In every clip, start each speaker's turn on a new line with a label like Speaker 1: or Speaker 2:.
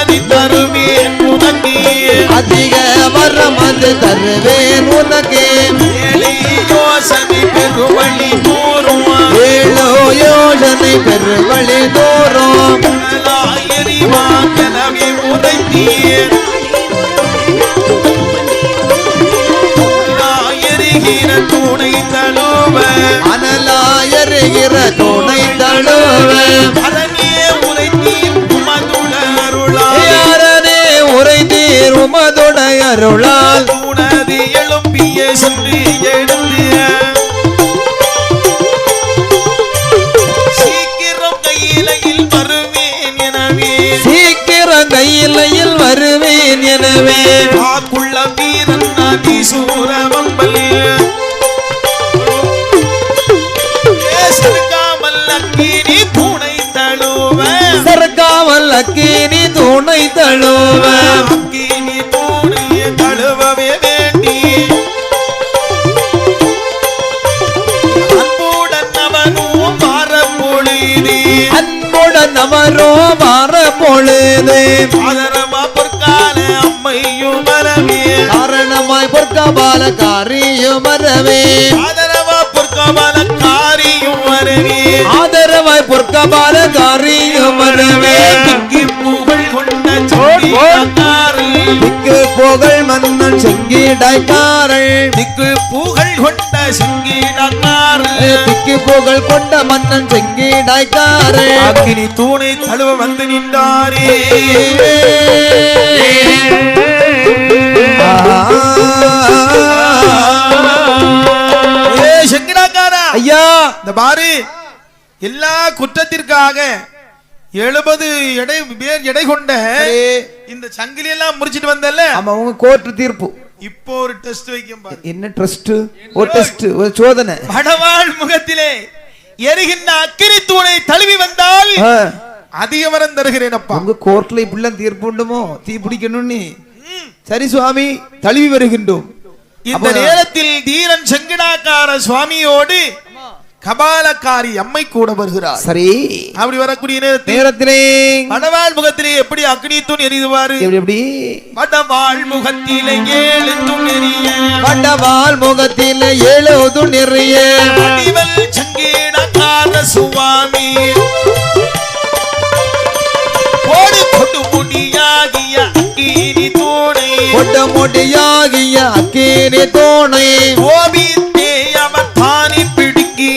Speaker 1: யோசனை தருவேன் உனக்கு
Speaker 2: அதிக வரம் அது தருவேன் உனக்கு
Speaker 1: யோசனை பெருவழி தோறும்
Speaker 2: 7 யோசனை பெருவழி தோறும்
Speaker 1: எரிவாங்கனவே உரைத்தீர் எரிகிற துணை தழுவ
Speaker 2: அனலாயருகிற துணை தழுவ
Speaker 1: அதனே உரைத்தீர் உமதுட அருளால்
Speaker 2: யாரனே உரைத்தீர் உமதுட அருளால்
Speaker 1: உனது எழும்பிய சென்று எடுத்து சீக்கிரம் கையிலையில் வருவேன் எனவே
Speaker 2: கையிலையில் வருவேன் எனவே
Speaker 1: வாக்குள்ள வீரன் அதிசூரவம்பல் சர்க்காமல் அக்கினி துணை தழுவ
Speaker 2: சர்க்காமல் அக்கினி துணை தழுவ
Speaker 1: அக்கினி துணை தழுவவே வேண்டி அன்புடன் அவனும் வாரப்பொழுதே
Speaker 2: அன்புடன் அவரோ வார பொழுது
Speaker 1: ஆதரமா பொற்கால அம்மையும் வரவே
Speaker 2: காரணமாய் பொற்கபால காரியம் வரவே
Speaker 1: ஆதரவா பொற்கால காரியும் வரவே
Speaker 2: ஆதரவாய் பொற்கபால காரியம் வரவே
Speaker 1: திக்கு புகழ் கொண்ட சங்கிடாக்காரல்
Speaker 2: திக்கு புகழ் மன்னன் செங்கிடாய்க்காரள்
Speaker 1: திக்கு புகழ் கொண்ட சங்கிடாக்காரல்
Speaker 2: திக்கு புகழ் கொண்ட மன்னன் செங்கிடாய்க்காரள்
Speaker 1: அக்கினி தூணை தழுவ வந்து நின்றாரே சங்கிடாக்காரா
Speaker 2: ஐயா
Speaker 1: இந்த பாரு எல்லா குற்றத்திற்காக 70 எடை கொண்ட இந்த சங்கிலி எல்லாம் முடிச்சிட்டு வந்தல்ல
Speaker 2: ஆமா உங்க கோர்ட் தீர்ப்பு
Speaker 1: இப்போ ஒரு டெஸ்ட் வைக்கும் பாரு
Speaker 2: என்ன ட்ரஸ்ட் ஒரு டெஸ்ட் ஒரு சோதனை
Speaker 1: வடவாள் முகத்திலே எரிகின்ற அக்கினி தூணை தழுவி வந்தால் அதிக வரம் தருகிறேன் அப்பா
Speaker 2: உங்க கோர்ட்ல இப்படிலாம் தீர்ப்பு உண்டுமோ தீ பிடிக்கணும்னு சரி சுவாமி தழுவி வருகின்றோம்
Speaker 1: இந்த நேரத்தில் தீரன் செங்கிடாக்கார சுவாமியோடு கபாலக்காரி அம்மை கூட வருகிறார்
Speaker 2: சரி
Speaker 1: அப்படி வரக்கூடிய
Speaker 2: நேரத்திலே
Speaker 1: வடவாள் முகத்திலே எப்படி அக்னி தூண் எரியுவாரு
Speaker 2: எப்படி
Speaker 1: வடவாள் முகத்திலே 7 தூண் எரிய
Speaker 2: வடவாள் முகத்திலே 7 தூண் எரிய
Speaker 1: வடிவல் செங்கிடாக்கார சுவாமி ஓடு கொடு முடியாகிய அக்கினி தூணை
Speaker 2: கொடு முடியாகிய அக்கினி தூணை
Speaker 1: கோபித்தே அவர் தானி பிடுங்கி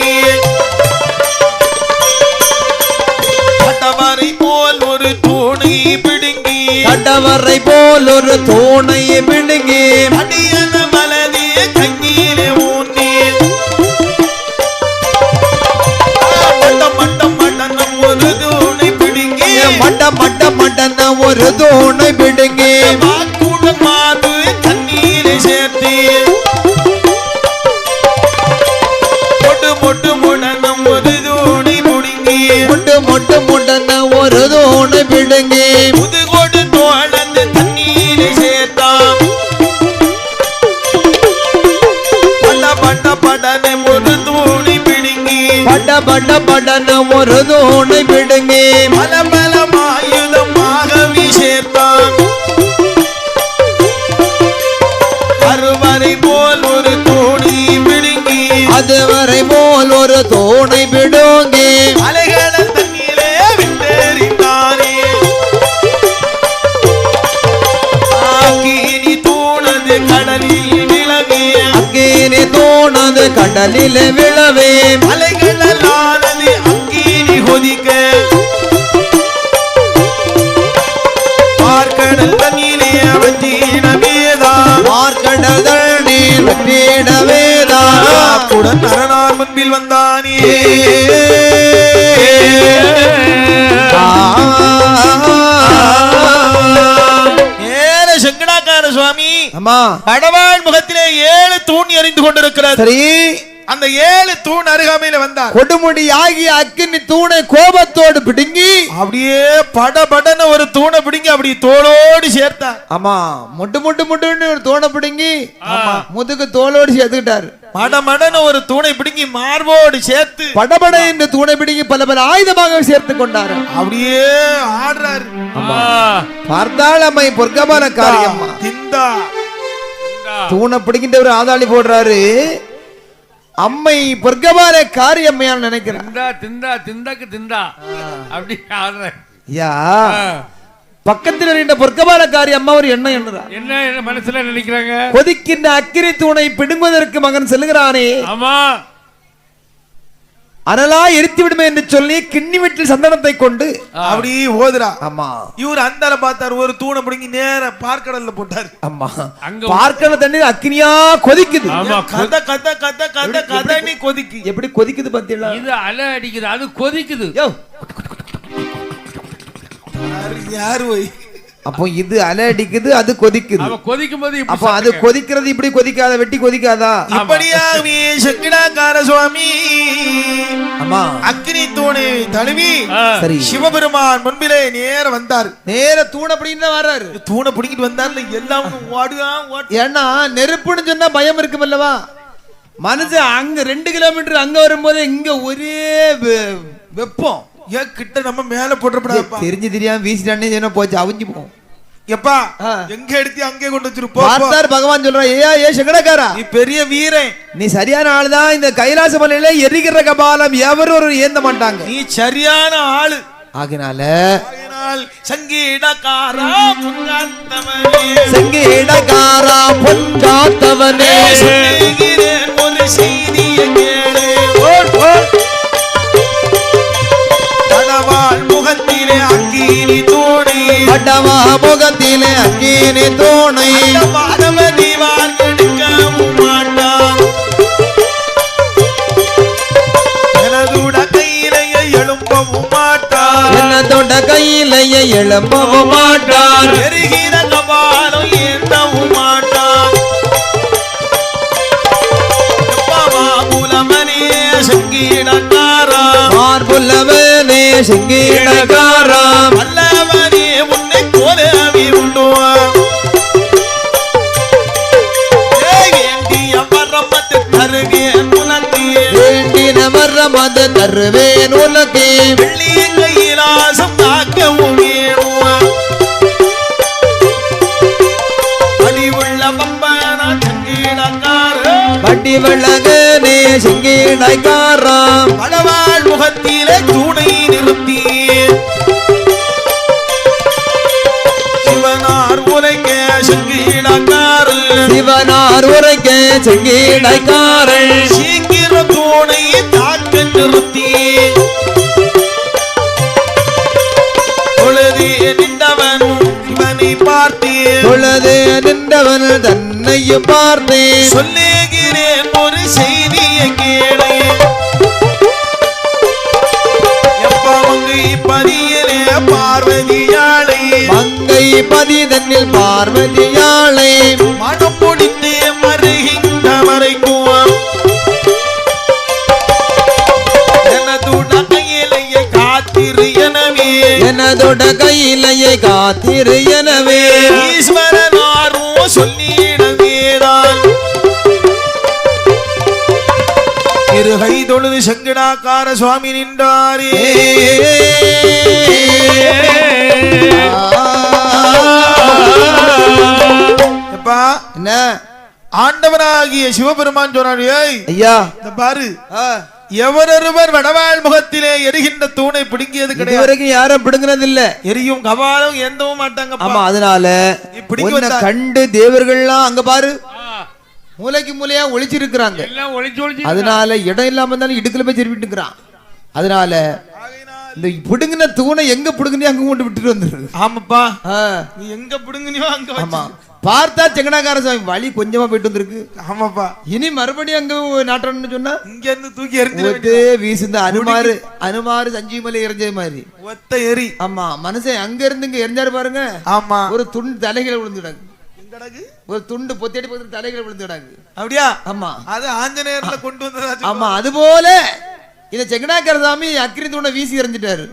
Speaker 1: கடவரை போல் ஒரு தூணை பிடுங்கி
Speaker 2: கடவரை போல் ஒரு தூணை பிடுங்கி
Speaker 1: அடியன மலதிய கண்ணீரை ஊன்றி மட்டம் மட்டம் ஒரு தூணை பிடுங்கி
Speaker 2: மட்ட ஒரு தூணை பிடுங்கி
Speaker 1: வாக்குடன் மாது கண்ணீரை சேர்த்து மொட்டு முடனம் ஒரு தூணை பிடுங்கி
Speaker 2: மொட்டு முடன ஒரு தூணை பிடுங்கி
Speaker 1: முதுகோடு தோழந்து தண்ணீரை சேர்த்தான் படன ஒரு தூணை பிடுங்கி
Speaker 2: படன ஒரு தூணை பிடுங்கி
Speaker 1: பலமாயுதமாகவி சேர்த்தான் அறுவரை போல் ஒரு தூணை பிடுங்கி
Speaker 2: அதுவரை போல் ஒரு தூணை பிடுங்கி
Speaker 1: அலைகள தண்ணீரே விட்டேறினாரே அக்கினி தூணது கடலில் விளவே
Speaker 2: அக்கினி தூணது கடலில் விழவே
Speaker 1: அலைகளானது அக்கினி கொதிக்க பார்க்கடல் தண்ணீரே அவற்றின வேதா
Speaker 2: பார்க்கடல் தண்ணீர் அவற்றின வேதா
Speaker 1: உடன் அரணார் முன்பில் வந்தானே செங்கடாக்கார சுவாமி
Speaker 2: அம்மா
Speaker 1: வடவாள் முகத்திலே 7 தூண் எரிந்து கொண்டிருக்கிறது.
Speaker 2: சரி
Speaker 1: அந்த 7 தூண் அருகாமையில வந்தார்.
Speaker 2: கொடுமுடி ஆகிய அக்கினி தூணை கோபத்தோடு பிடுங்கி
Speaker 1: அப்படியே படபடன்னு ஒரு தூணை பிடுங்கி அப்படி தோளோடு சேர்த்தார்.
Speaker 2: ஆமா, முட்டுன்னு ஒரு தூணை பிடுங்கி முதுகு தோளோடு சேர்த்துக்கிட்டாரு.
Speaker 1: மடமடன்னு ஒரு தூணை பிடுங்கி மார்போடு சேர்த்து
Speaker 2: படபட என்று தூணை பிடுங்கி பல பல ஆயுதமாக சேர்த்து கொண்டாரு.
Speaker 1: அப்படியே ஆடுறாரு.
Speaker 2: பார்த்தால் அம்மை பொற்கமான காரியம்.
Speaker 1: திந்தா
Speaker 2: தூணை பிடிக்கின்ற ஒரு ஆதாளி போடுறாரு. அம்மை பொற்கமான காரியம்மையான்னு நினைக்கிறேன். யா பக்கத்தில் இருக்கின்ற பொற்கமான காரி அம்மா ஒரு எண்ணம்
Speaker 3: என்ன மனசுல நினைக்கிறாங்க?
Speaker 2: கொதிக்கின்ற அக்கினி தூணை பிடுங்குவதற்கு மகன் செல்கிறானே,
Speaker 3: ஆமா,
Speaker 2: அனலா எரித்து விடுமே என்று சொல்லி கிண்ணி வீட்டில் சந்தனத்தை கொண்டு
Speaker 1: அப்படி ஓதுரா.
Speaker 2: ஆமா,
Speaker 1: இவர் அந்தால பார்த்தார், ஒரு தூணை பிடிங்கி நேர பார்க்கடல்ல போட்டார்.
Speaker 2: ஆமா, பார்க்கடல தண்ணீர் அக்கினியா கொதிக்குது.
Speaker 1: கத கத கத கத கத நீ கொதிக்கு.
Speaker 2: எப்படி கொதிக்குது பாத்தீங்களா?
Speaker 3: இது அலை அடிக்குது, அது கொதிக்குது.
Speaker 1: யாரு போய்
Speaker 2: அப்போ இது அலை அடிக்குது, அது கொதிக்குது.
Speaker 3: கொதிக்கும் போது
Speaker 2: அப்ப அது கொதிக்கிறது இப்படி கொதிக்காத, வெட்டி கொதிக்காதா?
Speaker 1: இப்படியாகவே சங்கடாகார சுவாமி
Speaker 2: ஆமா
Speaker 1: அக்னி தூணை தழுவி
Speaker 2: சரி
Speaker 1: சிவபெருமான் முன்பிலே நேர வந்தார்.
Speaker 2: நேர தூணை பிடிக்கிட்டு வர்றாரு.
Speaker 1: தூணை பிடிக்கிட்டு வந்தார்ல எல்லாம் ஓடுகா.
Speaker 2: ஏன்னா நெருப்புன்னு சொன்னா பயம் இருக்கும் அல்லவா? மனுஷன் அங்க 2 கிலோமீட்டர் அங்க வரும்போது இங்க ஒரே வெப்பம்.
Speaker 1: ஏன் கிட்ட நம்ம மேல போட்டுறப்படாப்பா,
Speaker 2: தெரிஞ்சு தெரியாம வீசிட்டானே போச்சு, அவிஞ்சு போகும்.
Speaker 1: எப்பா எங்க எடுத்து அங்கே கொண்டு வச்சிருப்போம்.
Speaker 2: பார்த்தார் பகவான் சொல்றான், ஏ சங்கடக்காரா,
Speaker 1: நீ பெரிய வீரன்,
Speaker 2: நீ சரியான ஆளுதான். இந்த கைலாச மலையில எரிகிற கபாலம் எவரும் ஒரு ஏந்த மாட்டாங்க.
Speaker 1: நீ சரியான ஆளு.
Speaker 2: ஆகினால
Speaker 1: சங்கீடக்காரா
Speaker 2: சங்கீடக்காரா பொன்காத்தவனே
Speaker 1: ஒரு செய்தியை கேளு. படவாள் முகத்திலே அக்கினி தூணை,
Speaker 2: படவா முகத்திலே அக்கினி தூணை,
Speaker 1: மாணவதி வார்த்தெடுக்கவும் மாட்டான். எனதுட கையிலேயே எழும்பவும் மாட்டான்,
Speaker 2: எனதோட கையிலேயே எழும்பவும் மாட்டான்,
Speaker 1: எரிகிற கபாலம் ஏந்தவும் மாட்டான். புலமனே சங்கீடக்காரா,
Speaker 2: புலவனே சங்கீடக்காரா,
Speaker 1: வல்லவனே உன்னை கோலவி உண்டுவான். வேண்டிய மரமத்து தருவேன் உனக்கு,
Speaker 2: வேண்டின மரமது தருவேன் உனக்கு,
Speaker 1: வெள்ளிய கையிலாசம் காக்கவும் வேணுவான். அடிவுள்ள பம்பனா சங்கீடக்காரா,
Speaker 2: வட்டி வெள்ளகனே சங்கீடக்காரா,
Speaker 1: படவாள் முகத்திலே தூணை நிறுத்தி சிவனார் உரைக்க சங்கீடக்காரல்,
Speaker 2: சிவனார் உரைக்க சங்கீடக்காரல்,
Speaker 1: சீக்கிரம் தூணை தாக்க நிறுத்தி பொழுது நின்றவனும் இவனை பார்த்தேன்,
Speaker 2: பொழுது நின்றவன் தன்னையும் பார்த்தேன்,
Speaker 1: சொல்லுகிறேன் ஒரு செய்தியை கேளு. எப்பவங்கை பதியிலே பார்வதியாளை,
Speaker 2: மங்கை பதி தன்னில் பார்வதியாளை,
Speaker 1: மனம் முடித்து மருகின்ற மறைக்குவான். எனதுட கையிலேயே காத்திரு எனவே,
Speaker 2: எனதோட கையிலேயே காத்திரு எனவே,
Speaker 1: ஈஸ்வரனாரும் சொல்லிடவேதான். இருகை தொழுது சங்கடாக்கார சுவாமி நின்றாரே. எப்பா
Speaker 2: என்ன
Speaker 1: ஆண்டவனாகிய சிவபெருமான் சொன்னார், ஏய்
Speaker 2: ஐயா
Speaker 1: இந்த பாரு, எவரொருவர் வடவாள் முகத்திலே எரிகின்ற தூணை பிடுங்கியது கிடையாது.
Speaker 2: வரைக்கும் யாரும் பிடுங்கிறது இல்ல,
Speaker 1: எரியும் கபாலம் ஏந்தவும் மாட்டாங்க.
Speaker 2: ஆமா, அதனால உன்னை கண்டு தேவர்கள்லாம் அங்க பாரு மூளைக்கு மூலையா ஒளிச்சிருக்கிறாங்க. அதனால இடம் இல்லாம தானே இடுக்கல போய் திருப்பிட்டு இருக்கிறான். அதனால இந்த பிடுங்கின தூணை எங்க பிடுங்கினியோ அங்க கொண்டு விட்டுட்டு வந்துரு.
Speaker 1: ஆமாப்பா, நீ எங்க பிடுங்கினியோ அங்க. ஆமா,
Speaker 2: பார்த்தா செங்கடாக்கார சாமி வழி கொஞ்சமா போயிட்டு வந்திருக்கு.
Speaker 1: ஆமாப்பா,
Speaker 2: இனி மறுபடியும் அங்க நாட்டணும்னு சொன்னா
Speaker 1: இங்க இருந்து தூக்கி எரிஞ்சு
Speaker 2: வீசுந்த அனுமாரு சஞ்சீவமலை எரிஞ்சது மாதிரி ஒத்த எரி. ஆமா, மனுஷன் அங்க இருந்து இங்க எரிஞ்சாரு பாருங்க. ஆமா, ஒரு துண்டு தலைகளை விழுந்துடாங்க. ஒரு துண்டு பொத்தியடி பக்கத்துல தலைகளை விழுந்து கிடக்கு.
Speaker 1: அப்படியா?
Speaker 2: ஆமா,
Speaker 1: அது ஆஞ்சநேயர்ல கொண்டு வந்ததா?
Speaker 2: ஆமா, அது போல இத செங்கனாக்கர சாமி அக்கினி தூணை வீசி எறிஞ்சிட்டாரு.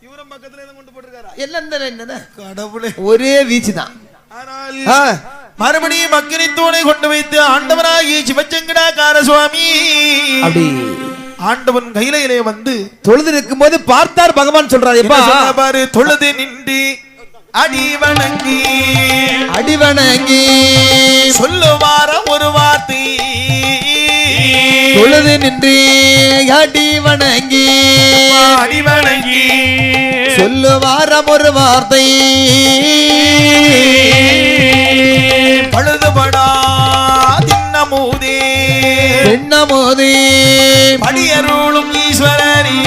Speaker 1: இவரும் பக்கத்துல எதை கொண்டு போட்டிருக்காரா?
Speaker 2: எல்லாம் இந்த
Speaker 1: கடவுளே,
Speaker 2: ஒரே வீச்சு தான்.
Speaker 1: ஆனால் மறுபடியும் அக்கினி தூணை கொண்டு வைத்து ஆண்டவனாகிய சிவச்செங்கடாக்கார சுவாமி
Speaker 2: அப்படி
Speaker 1: ஆண்டவன் கையிலே வந்து
Speaker 2: தொழுது நிற்கும் போது பார்த்தார் பகவான் சொல்றாரு, எப்பா
Speaker 1: பாரு, தொழுது நின்று அடிவணங்கி சொல்லுவார ஒரு வார்த்தை,
Speaker 2: தொழுது நின்று அடிவணங்கி சொல்லுவார ஒரு வார்த்தை,
Speaker 1: பழுதுபடா தின்னமோதே
Speaker 2: பெண்ணமோதே
Speaker 1: படியருளும் ஈஸ்வரனே.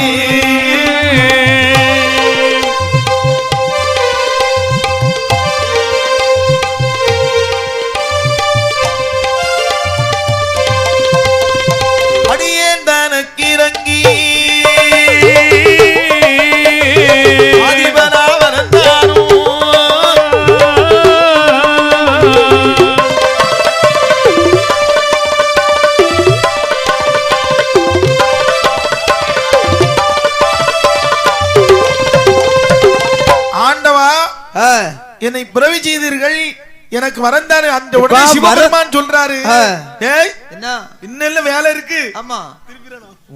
Speaker 1: அடியேன் தனக்கு இறங்கி என்னை பிறவி செய்தீர்கள், எனக்கு வரந்தானே. அந்த உடனே சிவபெருமான் சொல்றாரு, ஏய் என்ன இன்னும் வேலை இருக்கு. ஆமா,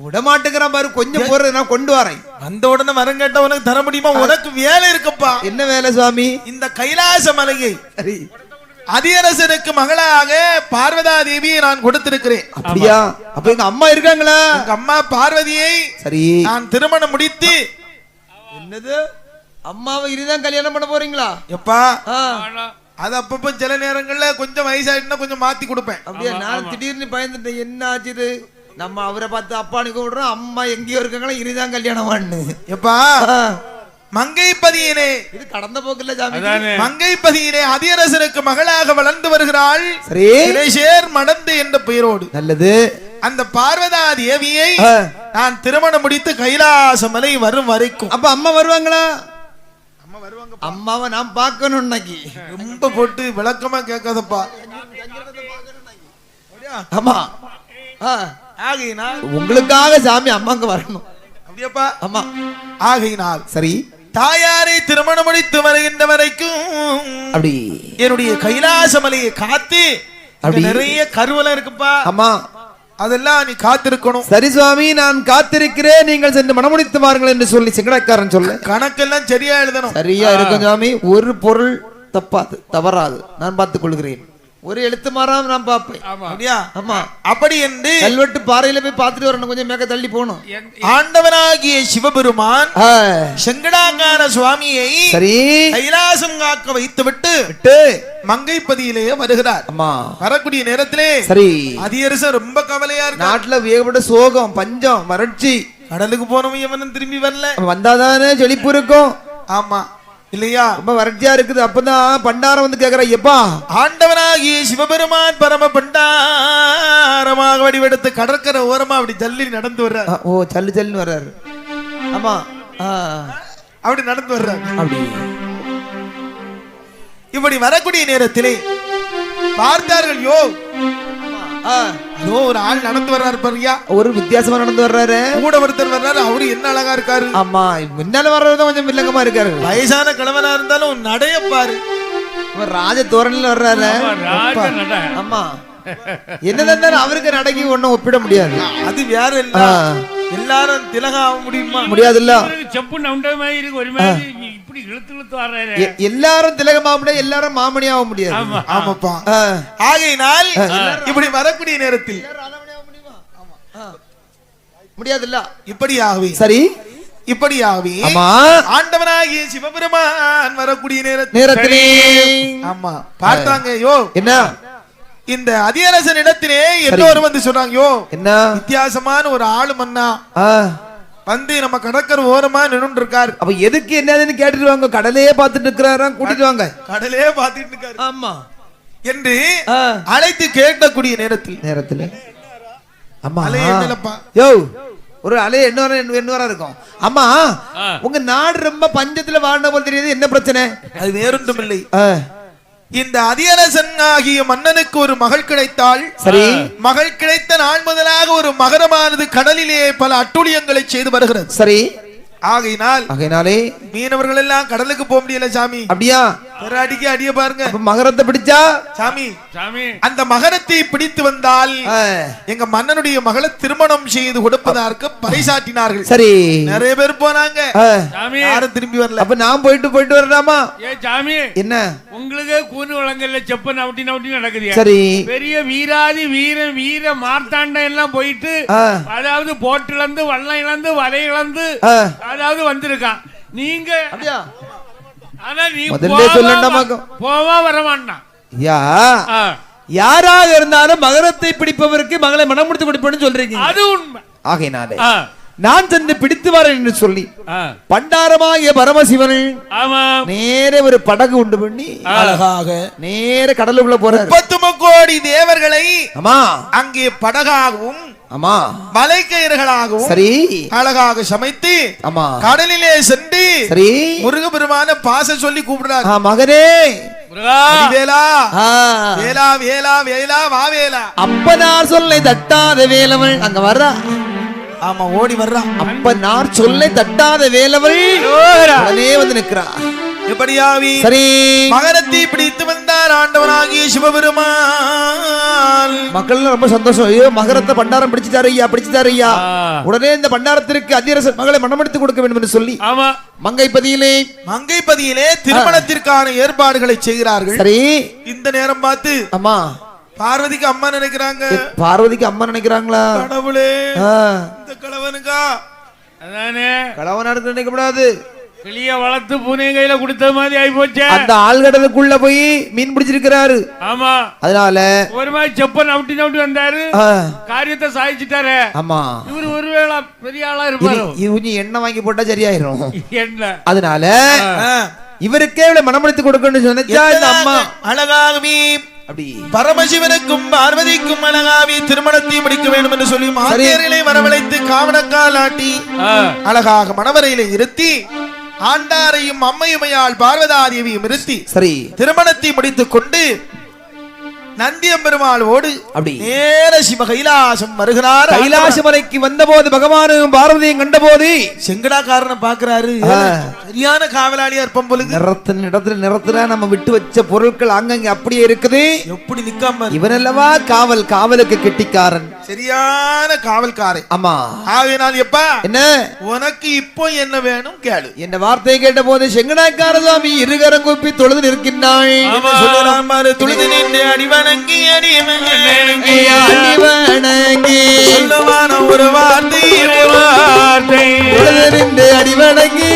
Speaker 1: விட மாட்டேங்கிறான் பாரு, கொஞ்சம் போறது நான் கொண்டு வரேன். அந்த உடனே வரம் கேட்ட உனக்கு தர முடியுமா? உனக்கு வேலை இருக்குப்பா. என்ன வேலை சுவாமி? இந்த கைலாச மலையை அதியரசனுக்கு மகளாக பார்வதா தேவியை நான் கொடுத்திருக்கிறேன். அப்படியா? அப்ப எங்க அம்மா இருக்காங்களா? எங்க அம்மா பார்வதியை சரி நான் திருமணம் முடித்து. என்னது, அம்மாவை இனிதான் கல்யாணம் பண்ண போறீங்களா? எப்பா, அது அப்பப்ப சில நேரங்கள்ல கொஞ்சம் வயசாயிட்டுனா கொஞ்சம் மாத்தி கொடுப்பேன். அப்படியே நான் திடீர்னு பயந்துட்டேன், என்ன ஆச்சு? நம்ம அவரை பார்த்து அப்பான்னு கூப்பிடுறோம், அம்மா எங்கேயோ இருக்காங்களா, இனிதான் கல்யாணம் பண்ணு. எப்பா, மங்கைப்பதியிலே இது கடந்த போக்குல ஜாமி, மங்கைப்பதியிலே அதியரசனுக்கு மகளாக வளர்ந்து வருகிறாள் சேர் மடந்து என்ற பெயரோடு. நல்லது. அந்த பார்வதா தேவியை நான் திருமணம் முடித்து கைலாச மலை வரும் வரைக்கும். அப்ப அம்மா வருவாங்களா? அம்மாவை நான் பார்க்கணும். இன்னைக்கு ரொம்ப போட்டு விளக்கமா கேட்காதப்பா. ஆமா, உங்களுக்காக சாமி அம்மாங்க வரணும். அப்படியாப்பா? ஆமா. ஆகையினால் சரி, தாயாரை திருமணம் முடித்து வருகின்ற வரைக்கும் அப்படி என்னுடைய கைலாச மலையை காத்து, நிறைய கருவலை இருக்குப்பா. ஆமா, அதெல்லாம் நீ காத்திருக்கணும். சரி சுவாமி, நான் காத்திருக்கிறேன், நீங்கள் சென்று மனமுடித்து வாருங்கள் என்று சொல்லி சிங்கடக்காரன் சொல்ல கணக்கெல்லாம் சரியா எழுதணும். சரியா இருக்கும் சுவாமி, ஒரு பொருள் தப்பாது தவறாது, நான் பார்த்துக் கொள்கிறேன். ஒரு எழுத்து மாறாம நான் பார்ப்பேன். ஆமா, அப்படி என்று கல்வெட்டு பாறையில போய் பார்த்துட்டு வரணும், கொஞ்சம் மேக தள்ளி போகணும். ஆண்டவனாகிய சிவபெருமான் செங்கடாங்கார சுவாமியை சரி கைலாசம் காக்க வைத்து விட்டு மங்கைப்பதியிலே வருகிறார். ஆமா, வரக்கூடிய நேரத்திலே சரி அதியரசன் ரொம்ப கவலையா இருக்கு. நாட்டுல வேகப்பட்ட சோகம், பஞ்சம், வறட்சி. கடலுக்கு போனவன் எவனும் திரும்பி வரல, வந்தாதானே செழிப்பு இருக்கும். ஆமா இல்லையா? ரொம்ப வறட்சியா இருக்குது. அப்பதான் பண்டாரம் வந்து கேக்குற, எப்பா ஆண்டவனாகி சிவபெருமான் பரம பண்டாரமாக வடிவெடுத்து கடற்கரை ஓரமா அப்படி ஜல்லி நடந்து வர்றாரு. ஓ, ஜல்லி ஜல்லின்னு வர்றாரு. ஆமா, அப்படி நடந்து வர்றாரு. அப்படி இப்படி வரக்கூடிய நேரத்திலே பார்த்தார்கள், யோ ஒரு ஆள் நடந்து வர்றாரு பாருயா, ஒரு வித்தியாசமா நடந்து வர்றாரு. கூட ஒருத்தர் வர்றாரு, அவரு என்ன அழகா இருக்காரு. ஆமா, முன்னால வர்றதும் கொஞ்சம் வில்லங்கமா இருக்காரு. வயசான கிழவனா இருந்தாலும் நடைய பாரு, ராஜ தோரணில வர்றாரு. ஆமா, என்னதான் அவருக்கு நடக்கி ஒன்னும் ஒப்பிட முடியாது. அது வேற இல்ல, எல்லாரும் திலகம் ஆக முடியுமா? முடியாதுல்ல. எல்லாரும் திலகமாக முடியாது, எல்லாரும் மாமணி ஆக முடியாது. ஆமாப்பா. ஆகையினால் இப்படி வரக்கூடிய நேரத்தில் முடியாதுல்ல. இப்படியாகவே சரி, இப்படியாகவே ஆண்டவனாகிய சிவபெருமான் வரக்கூடிய நேரத்திலே ஆமா பார்த்தாங்க, யோ என்ன இந்த அதியரசன் இடத்திலே எல்லோரும் வந்து சொன்னாங்க, யோ என்ன வித்தியாசமான ஒரு ஆளு மன்னா வந்து நம்ம கடற்கரை ஓரமா நின்று இருக்காரு. அப்ப எதுக்கு என்னதுன்னு கேட்டுருவாங்க. கடலையே பார்த்துட்டு இருக்கிறாராம், கூட்டிட்டு வாங்க. கடலையே பார்த்துட்டு இருக்காரு. ஆமா என்று அழைத்து கேட்கக்கூடிய நேரத்தில் அம்மா யோ ஒரு அலை என்ன இருக்கும். அம்மா, உங்க நாடு ரொம்ப பஞ்சத்துல வாழ்ந்த போல் தெரியுது, என்ன பிரச்சனை? அது வேறொன்றும் இல்லை, இந்த அதியரசன் ஆகிய மன்னனுக்கு ஒரு மகள் கிடைத்தாள்.
Speaker 2: சரி.
Speaker 1: மகள் கிடைத்த நாள் முதலாக ஒரு மகரமானது கடலிலே பல அட்டூழியங்களை செய்து வருகிறது.
Speaker 2: சரி.
Speaker 1: ஆகையினாலே மீனவர்கள் எல்லாம் கடலுக்கு போக முடியல சாமி.
Speaker 2: அப்படியா?
Speaker 1: அடிக்க அடிய பாருங்க.
Speaker 2: மகரத்தை பிடிச்சா
Speaker 1: சாமி அந்த மகரத்தை பிடித்து வந்தால் எங்க மன்னனுடைய மகளை திருமணம் செய்து கொடுப்பதற்கு பறைசாற்றினார்கள்.
Speaker 2: சரி.
Speaker 1: நிறைய பேர் போனாங்க, யாரும் திரும்பி வரல.
Speaker 2: அப்ப நான் போயிட்டு வரலாமா?
Speaker 3: சாமி
Speaker 2: என்ன
Speaker 3: உங்களுக்கு கூனு வழங்கல செப்ப நவுட்டி நவுட்டி நடக்குது.
Speaker 2: சரி.
Speaker 3: பெரிய வீராதி வீர மார்த்தாண்டம் எல்லாம் போயிட்டு, அதாவது போட்டு இழந்து வல்லம் இழந்து வலை இழந்து அதாவது வந்திருக்கான். நீங்க
Speaker 2: அப்படியா?
Speaker 3: ஆனா நீ
Speaker 2: போவா
Speaker 3: வரமாட்டான்.
Speaker 2: யாராக இருந்தாலும் மகரத்தை பிடிப்பவருக்கு மகளை மனம் முடித்து கொடுப்பேன்னு சொல்றீங்க.
Speaker 3: அது உண்மை.
Speaker 2: ஆகையினாலே நான் சென்று பிடித்து வரேன் என்று சொல்லி பண்டாரமாகிய பரமசிவன் நேரே ஒரு படகு உண்டு பண்ணி
Speaker 1: அழகாக
Speaker 2: நேர கடலுக்குள்ள போறார்.
Speaker 1: 30 கோடி தேவர்களை அங்கே படகாகவும்
Speaker 2: ஆமா
Speaker 1: மலைக்கயிறுகளாகவும்
Speaker 2: சரி
Speaker 1: அழகாக சமைத்து
Speaker 2: ஆமா
Speaker 1: கடலிலே சென்று
Speaker 2: சரி
Speaker 1: முருகபெருமான பாச சொல்லி கூப்பிடுறார்.
Speaker 2: மகனே
Speaker 1: வேலா வேலா வேலா வேலா வா வேலா.
Speaker 2: அப்ப நான் சொல்லை தட்டாத வேலவள் அங்க வர்றா.
Speaker 1: ஆமா ஓடி வர்றா.
Speaker 2: அப்ப நான் சொல்லை தட்டாத வேலவள் உடனே வந்து நிக்கிறா.
Speaker 1: எப்படியாவி
Speaker 2: சரி
Speaker 1: மகரத்தை பிடித்து வந்தார் ஆண்டவனாகிய சிவபெருமான்.
Speaker 2: மக்கள் ரொம்ப சந்தோஷம். ஐயோ மகரத்தை பண்டாரம் பிடிச்சிட்டாரு ஐயா. உடனே இந்த பண்டாரத்திற்கு அதிரச மகளை மனமெடுத்து கொடுக்க வேண்டும் என்று சொல்லி மங்கைப்பதியிலே திருமணத்திற்கான ஏற்பாடுகளை செய்கிறார்கள். சரி.
Speaker 1: இந்த நேரம் பார்த்து
Speaker 2: ஆமா
Speaker 1: பார்வதிக்கு அம்மா நினைக்கிறாங்க.
Speaker 2: பார்வதிக்கு அம்மா நினைக்கிறாங்களா?
Speaker 1: கடவுளே இந்த கலவனுக்கா
Speaker 2: கலவனா நினைக்கப்படாது.
Speaker 3: கிளிய வளர்த்து பூனை கையில கொடுத்த மாதிரி ஆயி போச்சு.
Speaker 2: அந்த ஆழ்கடலுக்குள்ள போய் மீன் பிடிச்சிருக்கிறாரு.
Speaker 3: ஆமா.
Speaker 2: அதனால
Speaker 3: ஒரு மாதிரி செப்ப நவுட்டி நவுட்டி வந்தாரு, காரியத்தை சாதிச்சுட்டாரு.
Speaker 2: ஆமா.
Speaker 3: இவரு ஒருவேளை பெரிய ஆளா இருப்பாரு.
Speaker 2: இவங்க எண்ணெய் வாங்கி போட்டா சரியாயிரும்.
Speaker 3: என்ன
Speaker 2: அதனால இவருக்கே இவ்வளவு மனமடித்து கொடுக்கணும்னு சொன்னா இந்த அம்மா
Speaker 1: அழகாகவே அப்படி பரமசிவனுக்கும் பார்வதிக்கும் அழகாவி திருமணத்தை முடிக்க வேண்டும் என்று சொல்லி மாதேரிகளை வரவழைத்து காவணக்கால் ஆட்டி அழகாக மணவரையிலே இருத்தி ஆண்டாரையும் அம்மையுமையால் பார்வதாதேவியும் இருத்தி சரி திருமணத்தை முடித்துக் கொண்டு நந்தியம்பெருமாளோடு அப்படி நேர சிவ கைலாசம் வருகிறார்.
Speaker 2: கைலாச மலைக்கு வந்த போது பகவானும் பாரதியும் கண்ட போது
Speaker 1: செங்கடாக்காரனை பாக்குறாரு. சரியான காவலாளியா இருப்போம் போல.
Speaker 2: நிறத்துல நம்ம விட்டு வச்ச பொருட்கள் அங்கங்க அப்படியே இருக்குது.
Speaker 1: எப்படி நிக்காம
Speaker 2: இவனல்லவா காவலுக்கு கெட்டிக்காரன்,
Speaker 1: சரியான காவல்காரன்.
Speaker 2: ஆமா.
Speaker 1: ஆகையினால் எப்பா
Speaker 2: என்ன
Speaker 1: உனக்கு இப்போ என்ன வேணும் கேளு.
Speaker 2: என்ற வார்த்தையை கேட்ட போது செங்கடாக்கார சுவாமி இருகரம் கூப்பி தொழுது நிற்கின்றாள்.
Speaker 1: தொழுது நின்று அடிவணங்கி
Speaker 2: சொல்லுவான ஒரு வார்த்தை அடிவணங்கி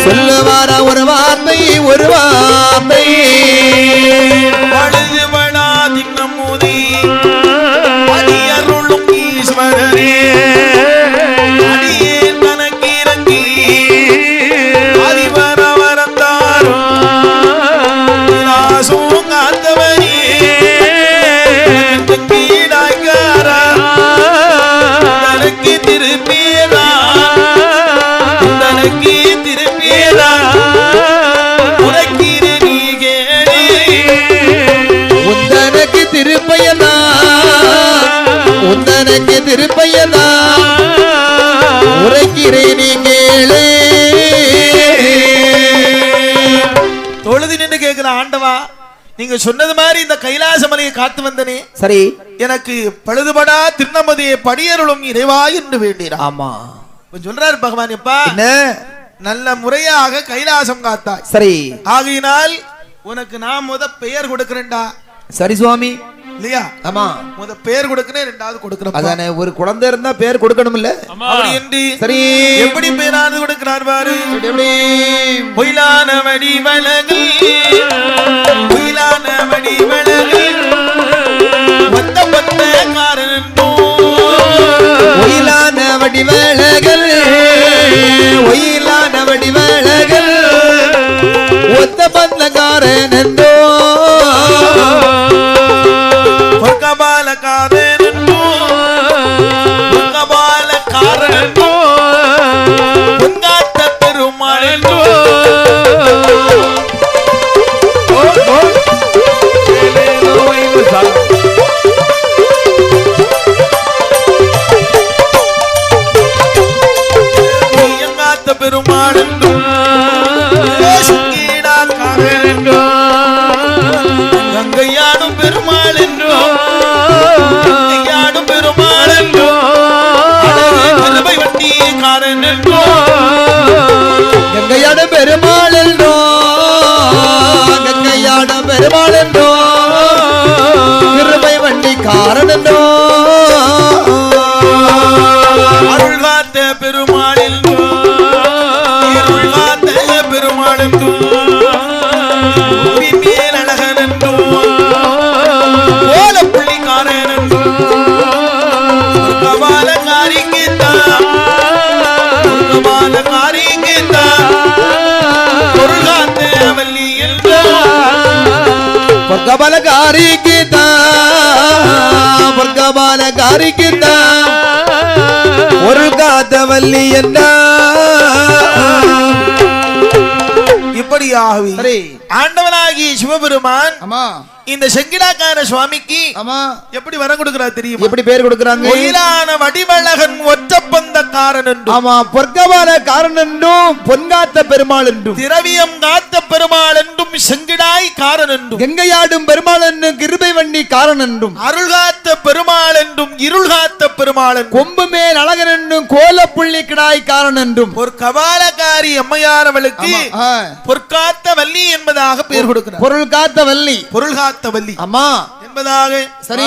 Speaker 2: சொல்லுவார ஒரு வார்த்தை
Speaker 1: பழுதுபடா தின்னம் மோதி அடியருளும் ஈஸ்வரரே அடியேன் தனக்கு இறங்கி அதிபர வரந்தாரோ சோங்காத்தவரே கீழாய்காரா தனக்கு திருப்பேரா தனக்கு திருப்பேரா உரைக்கிற நீ கேளே
Speaker 2: உந்தனக்கு திருப்பையனா உரைக்கிறேன் நீ கேளே.
Speaker 1: தொழுது நின்று கேட்கிற ஆண்டவா, நீங்க சொன்னது மாதிரி இந்த கைலாச மலையை காத்து வந்தனே,
Speaker 2: சரி
Speaker 1: எனக்கு பழுதுபடா திருநமதியை படியருளும் இறைவா என்று வேண்டீரா.
Speaker 2: ஆமா
Speaker 1: சொல்றாரு பகவான். எப்பா நல்ல முறையாக கைலாசம் காத்தாய்.
Speaker 2: சரி.
Speaker 1: ஆகையினால் உனக்கு நான் பெயர் கொடுக்கிறேன்டா.
Speaker 2: சரி சுவாமி.
Speaker 1: இல்லையா?
Speaker 2: ஆமா.
Speaker 1: பேர் கொடுக்கணும், ரெண்டாவது கொடுக்கணும்.
Speaker 2: அதானே, ஒரு குழந்தை இருந்தா பேர் கொடுக்கணும் இல்ல?
Speaker 1: அப்படி என்று
Speaker 2: சரி
Speaker 1: எப்படி பேராது கொடுக்கிறார் பாரு.
Speaker 2: எப்படி
Speaker 1: பொயிலான வடி வழகு பொயிலான வடி வழகு வந்த வந்த காரன்
Speaker 2: ஒயிலான வடிவழகல் ஒயிலான வடிவழகல் ஒத்த பந்தகாரன் என்றோ
Speaker 1: பொங்காத்த பெருமாள்
Speaker 3: நாதன் என்றோ
Speaker 1: கங்கையாடும் பெருமாள் என்றோ கங்கையாடும் பெருமாள் என்றோ கலவை வண்டி காரன் என்றோ
Speaker 2: கங்கையாட பெருமாள் என்றோ கங்கையாட பெருமாள் என்றோ கிருபை வண்டி காரன் என்றோ
Speaker 1: அருள் காத்த பெருமாள் என்றோ அருள் காத்த பெருமாள் என்றோ மேல் அழகன் என்றோ கோலப்புள்ளி காரன் என்றோ கபாலங்காரி கீதா கபாலங்காரி கீதா பொருள் காத்த வள்ளி என்றோ
Speaker 2: பொற்கபாலகாரி கீதா பொற்கபாலகாரி கீதா ஒரு காத்தவல்லி என்ன
Speaker 1: இப்படியாகவே
Speaker 2: சரி
Speaker 1: ஆண்டவனாகி சிவபெருமான்
Speaker 2: ஆமா
Speaker 1: இந்த செங்கிடாக்கார சுவாமிக்கு
Speaker 2: ஆமா
Speaker 1: எப்படி வரம் கொடுக்கிறார் தெரியுமா?
Speaker 2: எப்படி பேர் கொடுக்கறாங்க?
Speaker 1: ஒயிலான வடிவழகன் ஒற்றப்பந்தக்காரன் என்றும்
Speaker 2: ஆமா பொற்கபால காரன் என்றும் பொன்காத்த பெருமாள் என்றும்
Speaker 1: திரவியம் காத்த பெருமாள் என்றும் செங்கிடாய் காரன் என்றும்
Speaker 2: கங்கையாடும் பெருமாள் என்றும் கிருபை வண்டி காரன் என்றும்
Speaker 1: அருள் காத்த பெருமாள் என்றும் இருள் காத்த பெருமாள் என்றும்
Speaker 2: கொம்பு மேல் அழகன் என்றும் கோலப்புள்ளி கிடாய் காரன் என்றும்
Speaker 1: ஒரு கபாலகாரி அம்மையாரவளுக்கு பொற்காத்த வள்ளி என்பதாக பெயர் கொடுக்கிறார்.
Speaker 2: பொருள் காத்த வள்ளி
Speaker 1: பொருள் காத்த வள்ளி
Speaker 2: ஆமா
Speaker 1: என்பதாக
Speaker 2: சரி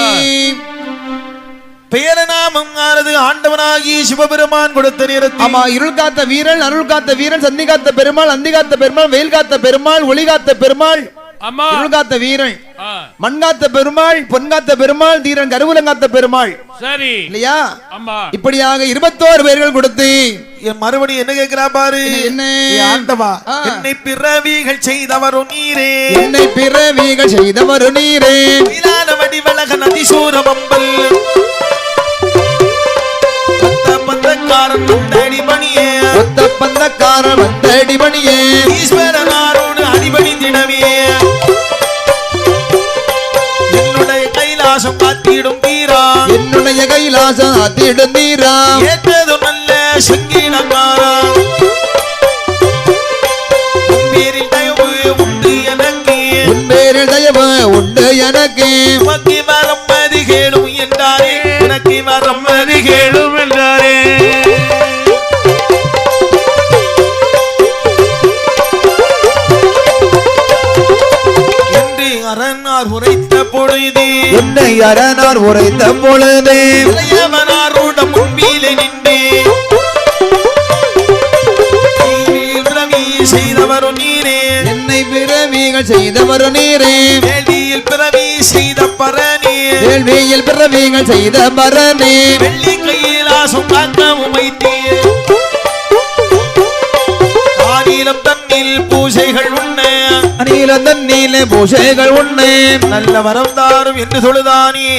Speaker 1: பெயரநாமம் ஆனது ஆண்டவனாகி சிவபெருமான் கொடுத்த நேரத்தில்
Speaker 2: ஆமா இருள் காத்த வீரன் அருள் காத்த வீரன் சந்தி காத்த பெருமாள் அந்தி காத்த பெருமாள் வெயில் காத்த பெருமாள் ஒளி காத்த பெருமாள் இருள் காத்த வீரன் மண் காத்த பெருமாள் பொன் காத்த பெருமாள் தீரன் கருவூலம் காத்த பெருமாள்
Speaker 3: சரி
Speaker 2: இல்லையா?
Speaker 3: ஆமா
Speaker 2: இப்படியாக 21 பேர்கள் கொடுத்து
Speaker 1: மறுபடியும் என்ன கேட்கிறா பாரு
Speaker 2: என்ன
Speaker 1: ஆண்டவா என்னை பிறவிகள் செய்தவரும் நீரே
Speaker 2: என்னை பிறவிகள் செய்தவரு நீரே
Speaker 1: வடிவழகன் அதிசூர பம்பல் பந்தக்காரன் அடிபணியே
Speaker 2: ஒத்த பந்தக்காரன் வந்த அடிபணியே
Speaker 1: ஈஸ்வரனாரோடு அடிபணிந்திடவே என்னுடைய கைலாசம் காத்திடும் தீரா
Speaker 2: என்னுடைய கைலாசம் ஆத்திடும் நீரா
Speaker 1: ஏற்றது நல்ல சங்கீனக்காரா பேரில் தயவு உண்டு எனக்கு
Speaker 2: உன் பேரில் தயவு உண்டு எனக்கு
Speaker 1: உனக்கு வரம் அதிகேளும் என்றாரே உனக்கு வரம்
Speaker 3: கேளும் என்றாரே
Speaker 1: என்று அரண்யார் உரைத்த பொழுது
Speaker 2: என்னை அரணார் உரைத்த பொழுது
Speaker 1: இளையவனாரோட முன்பிலே நின்று பிறவி செய்தவரும் நீரே
Speaker 2: என்னை பிறவிகள் செய்தவரு நீரே
Speaker 1: வேள்வியில் பிறவி செய்த பரணே
Speaker 2: வேள்வியில் பிறவிகள் செய்த பரனே
Speaker 1: வெள்ளி கையிலாசம் காக்கவும் வைத்தீர் ஆனிலம் தன்னில் பூசைகள் உண்ண
Speaker 2: நீல தண்ணீல பூசைகள் உண்ணே
Speaker 1: நல்ல வரம் தாரும் என்று சொல்லுதானே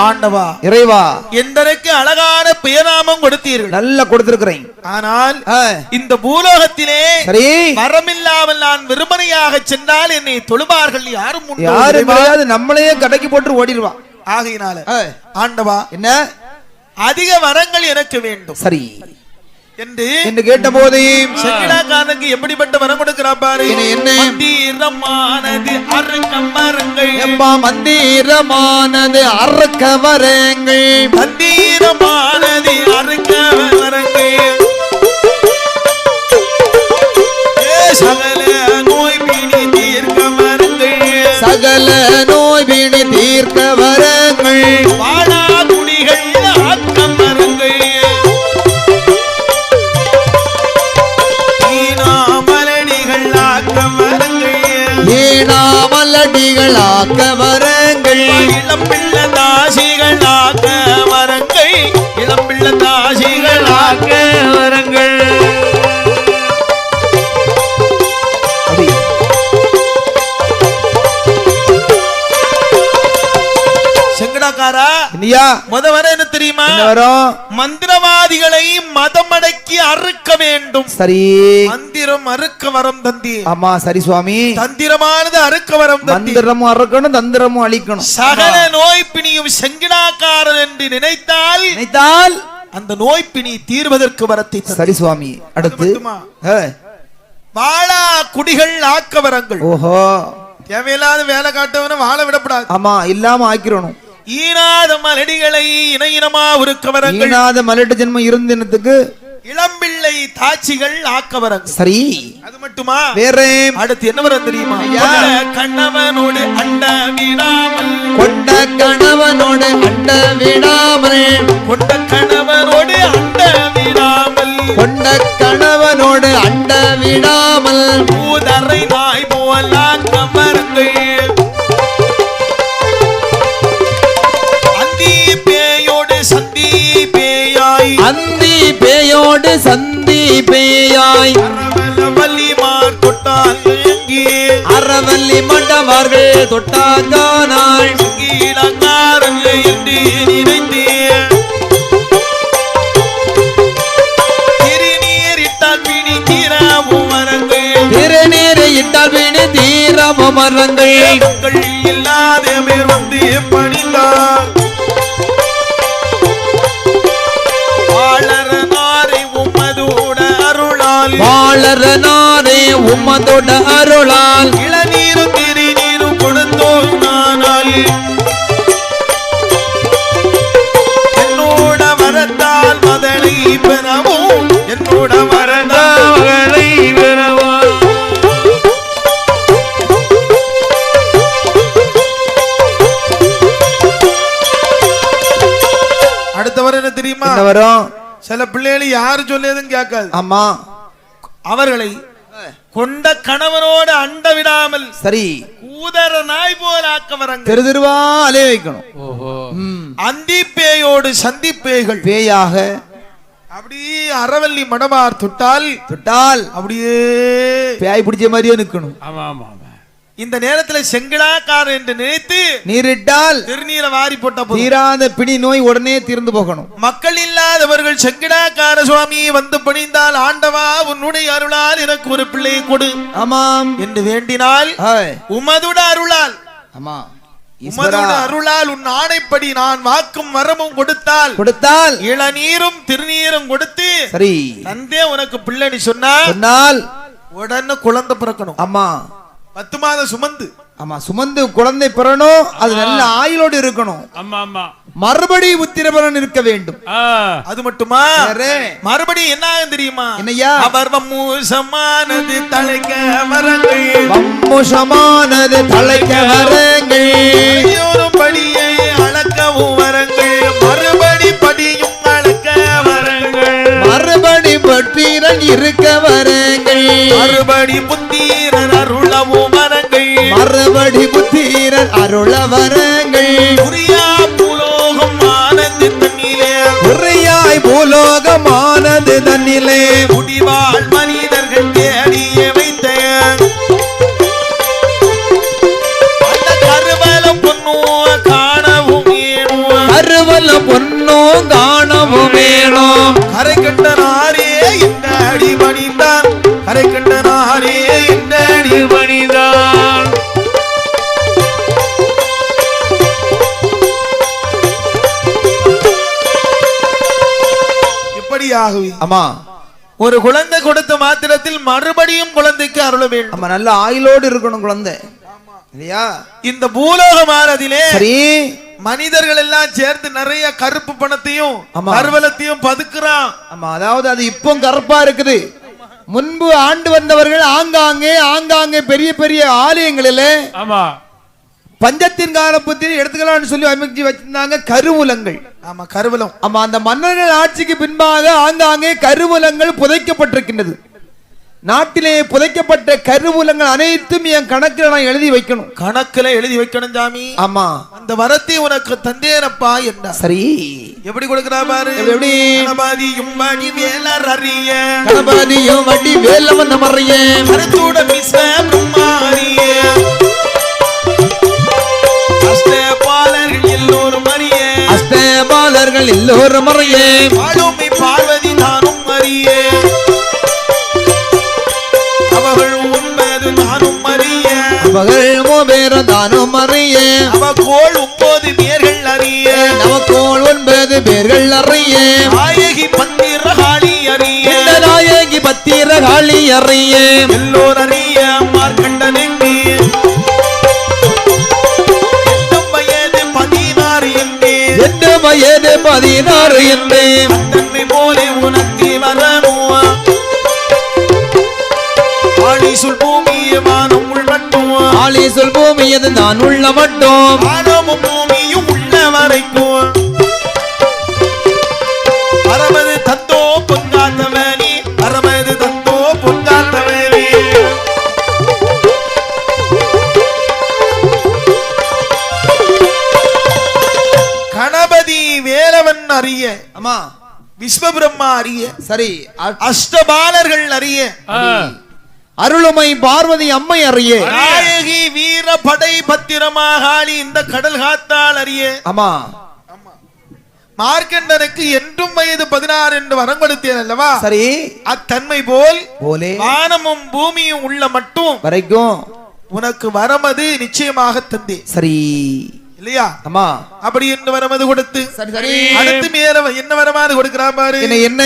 Speaker 1: ஆண்டவா
Speaker 2: இறைவா
Speaker 1: எந்தனுக்கு அழகான பெயர்நாமம் கொடுத்தீர்கள்
Speaker 2: நல்லா கொடுத்திருக்கிறேன்
Speaker 1: ஆனால் இந்த பூலோகத்திலே
Speaker 2: சரி
Speaker 1: வரமில்லாமல் நான் விரும்பனையாக சென்றால் என்னை தொழுவார்கள் யாரும் உண்டோ
Speaker 2: யாரும்
Speaker 1: இறைவா?
Speaker 2: கிடையாது நம்மளையே கடைக்கு போட்டு ஓடிடுவான்
Speaker 1: ஆகையினால ஆண்டவா
Speaker 2: என்ன
Speaker 1: அதிக வரங்கள் எனக்கு வேண்டும்
Speaker 2: சரி
Speaker 1: என்று
Speaker 2: கேட்ட போது
Speaker 1: செங்கிடாக்காரனுக்கு எப்படிப்பட்ட வரம் கொடுக்கிறா பாரு
Speaker 2: என்ன
Speaker 1: மந்திரமானது அருங்கமரங்கள்
Speaker 2: எம்பா மந்திரமானது அறுக்க வரங்கள்
Speaker 1: மந்திரமானது அருங்கமரங்கள் சகல நோய் பிணி தீர்க்க மரங்கள்
Speaker 2: சகல நோய் பிணி தீர்க்க வரங்கள்
Speaker 1: வாழா குடிகள் ஆக்க மரங்கள்
Speaker 2: ஈனாமலடிகளாக்க வரங்கள்
Speaker 1: இளம்பிள்ள தாசிகளாக்க மரங்கள் இளம்பிள்ள தாசிகளாக்க
Speaker 3: வரங்கள்
Speaker 2: இல்லையா?
Speaker 1: வர என்ன தெரியுமா?
Speaker 2: வரும்
Speaker 1: மந்திரவாதிகளை மதமடக்கி அறுக்க வேண்டும்.
Speaker 2: சரி,
Speaker 1: மந்திரம் அறுக்க வரம் தந்தி.
Speaker 2: ஆமா சரி சுவாமி.
Speaker 1: தந்திரமானது அறுக்க வரம் தந்தி.
Speaker 2: மந்திரமும் அறுக்கணும், தந்திரமும் அழிக்கணும்.
Speaker 1: சகல நோய் பிணியும் செங்கிடாக்காரன் என்று நினைத்தால் அந்த நோய் பிணி தீர்வதற்கு வரத்தை. சரி சுவாமி. அடுத்து வாழா குடிகள் ஆக்க வரங்கள். ஓஹோ, தேவையில்லாத வேலை காட்டவன வாழ விடப்படாது. ஆமா, இல்லாம ஆக்கிரணும். ஈனாத மலடிகளை இணையினமா உருக்க வரங்கள். ஈனாத மலட்டு ஜென்மம் இருந்தினத்துக்கு இளம்பிள்ளை தாட்சிகள் ஆக்க வரங்கள். சரி, அது மட்டுமா? வேற அடுத்து என்ன வர தெரியுமா? கண்ணவனோடு அண்ட விடாமல், கொண்ட கணவனோடு அண்ட விடாமல், கொண்ட கணவனோடு அண்ட விடாமல், கொண்ட கணவனோடு அண்ட விடாமல், பூதரை நாய் போல கவர்கள். அந்தி பேயோடு சந்தி பேயாய், அந்தி பேயோடு சந்தி பேயாய், அரவல்லி மார் தொட்டால் எங்கே, அரவல்லி மண்டவார்கள் தொட்டாகானாய், கீழங்காரங்கள் என்று நினைத்தே, திருநீரிட்டால் பிணி தீரமும் மரங்கள், திருநீரிட்டால் பிணி தீரமும் மரங்கள், மக்கள் இல்லாத பேர் வந்து பணிந்தார், வாழறனாரை உம்மதோட அருளால், வாழறனாரை உம்மதோட அருளால், இளநீரும் திருநீரும் கொடுத்தோம் நானால், என்னோட வரத்தால் மதனை பெறவும், என்னோட வரத்தால் மகளை பெறவும். அடுத்தவர் என்ன தெரியுமா? வரும் சில பிள்ளைகள் யாரு சொல்லியதுன்னு கேட்காது. ஆமா, அவர்களை கொண்ட கணவனோடு அண்ட விடாமல், சரி, கூதர நாய் போல ஆக்க வரங்க, தெரு தெருவா அலைய வைக்கணும். ஓஹோ, அந்தி பேயோடு சந்தி பேய்கள் பேயாக அப்படியே அரவல்லி மடவார் தொட்டால் அப்படியே பேய் பிடிச்ச மாதிரியே நிக்கணும். ஆமா ஆமா, இந்த நேரத்தில் செங்கிடாக்காரன் என்று நினைத்து நீரிட்டால் திருநீரை வாரி போட்ட தீராத பிணி நோய் உடனே தீர்ந்து போகணும். மக்கள் இல்லாதவர்கள் செங்கிடாக்கார சுவாமி வந்து பணிந்தால், ஆண்டவா உன்னுடைய அருளால் எனக்கு ஒரு பிள்ளையை கொடு, ஆமாம் என்று வேண்டினால், உமதுட அருளால், ஆமா உமதுட அருளால் உன் ஆணைப்படி நான் வாக்கும் வரமும் கொடுத்தால் இளநீரும் திருநீரும் கொடுத்து, சரி தந்தே உனக்கு பிள்ளை சொன்னால் உடனே குழந்தை பிறக்கணும். ஆமா, 10 மாதம் சுமந்து, ஆமா சுமந்து குழந்தை பிறணும். அது நல்ல ஆயுளோடு இருக்கணும். ஆமா ஆமா, மறுபடி உத்திரபலன் இருக்க வேண்டும். அது மட்டுமா? மறுபடி என்ன தெரியுமா? என்னையா? அவர் வம்முஷமானது தலைக்க வரங்கள், வம்முஷமானது தலைக்க வரங்கள், படியை அளக்கவும் வரங்கள், மறுபடி படியும் அளக்க வரங்கள், மறுபடி பட்டீரன் இருக்க வரங்கள், மறுபடி புத்தீரன் அருளவும் வரங்கள், மறுபடி புத்தீரன் அருள வரங்கள், உரியாய் பூலோகமானது தன்னிலே முடிவாள் மனிதர்கள் தேடிய வைத்த அந்த கருவல பொன்னோ காணவும் வேணும், கருவல பொன்னோ காணவும் வேணும், கரை கண்ட நாரே இந்த அடி பணிந்தான், கரை கண்ட நாரே இந்த அடி பணிந்தான். ஆமா, ஒரு குழந்தை கொடுத்த மாத்திரத்தில் மறுபடியும் குழந்தைக்கு அருள வேண்டும். ஆமா, நல்ல ஆயுளோடு இருக்கணும் குழந்தை இல்லையா? இந்த பூலோகமானதிலே சரி மனிதர்கள் எல்லாம் சேர்த்து நிறைய கருப்பு பணத்தையும் கருவலத்தையும் பதுக்குறான். ஆமா, அதாவது அது இப்போ கருப்பா இருக்குது. முன்பு ஆண்டு வந்தவர்கள் ஆங்காங்கே பெரிய பெரிய ஆலயங்களிலே, ஆமா பஞ்சத்தின் காலப்பத்தில் எடுத்துக்கலாம்னு சொல்லி அமைச்சு வச்சிருந்தாங்க கருவூலங்கள். ஆமா கருவூலம். ஆமா, அந்த மன்னர்கள் ஆட்சிக்கு பின்பாக ஆங்காங்கே கருவூலங்கள் புதைக்கப்பட்டிருக்கின்றது. நாட்டிலே புதைக்கப்பட்ட கருவூலங்கள் அனைத்தும் என் கணக்கில் நான் எழுதி வைக்கணும். கணக்கில் எழுதி வைக்கணும் சாமி. ஆமா, அந்த வரத்தை உனக்கு தந்தேனப்பா என்றா. சரி, எப்படி கொடுக்கிறா பாரு. எப்படி? கணபதியும் வடி வேலர் அறிய, கணபதியும் வடி வேலவன் அறிய, கருத்தூட மிச பிரம்மாரிய, அஷ்டபாலர்கள் எல்லோரும் அறிய,
Speaker 2: தேவர்கள் எல்லோரும் அறிய
Speaker 1: ஆளுமை பார்வதி தானும் அறிய அவர்கள் உண்பது தானும் அறிய
Speaker 2: அவர்கள் மூவேறு தானும் அறிய
Speaker 1: அவகோள் 9 பேர்கள் அறிய
Speaker 2: நமக்கோள் 9 பேர்கள் அறிய
Speaker 1: நாயகி பத்திரகாளி அறிய
Speaker 2: நாயகி பத்திரகாளி அறிய
Speaker 1: எல்லோர் அறிய மார்க்கண்டனுக்கு
Speaker 2: 8 வயது 16 என்று
Speaker 1: தன்மை போலே உனக்கு வரணும் ஆளி சொல் பூமியே வானம் உள் மட்டும்
Speaker 2: ஆளி சொல் பூமியது நான் உள்ள மட்டும்
Speaker 1: வானமும் பூமியும் உள்ள வரைக்கும் அரமது தத்தோ பொங்காத்தவனி அரமது தத்தோ பொங்காத்தவனி கணபதி வேலவன் அறிய
Speaker 2: ஆமா
Speaker 1: விஸ்வபிரம்மா அறிய
Speaker 2: சரி
Speaker 1: அஷ்டபாலர்கள் அறிய
Speaker 2: அருளுமை பார்வதி அம்மை அறிய
Speaker 1: நாயகி வீர படை பத்திரமாகாளி இந்த கடல் காத்தால் அறிய
Speaker 2: ஆமா
Speaker 1: மார்க்கண்டனுக்கு என்றும் வயது 16 என்று வரம் கொடுத்தேன் அல்லவா
Speaker 2: சரி
Speaker 1: அத்தன்மை போல்
Speaker 2: போலே
Speaker 1: வானமும் பூமியும் உள்ள மட்டும்
Speaker 2: வரைக்கும்
Speaker 1: உனக்கு வரமது நிச்சயமாக தந்தே
Speaker 2: சரி
Speaker 1: இல்லையா
Speaker 2: ஆமா
Speaker 1: அப்படி என்ன வரமது கொடுத்து
Speaker 2: சரி சரி
Speaker 1: அடுத்து மேல என்ன வரமாறு கொடுக்கிறான் பாரு
Speaker 2: என்ன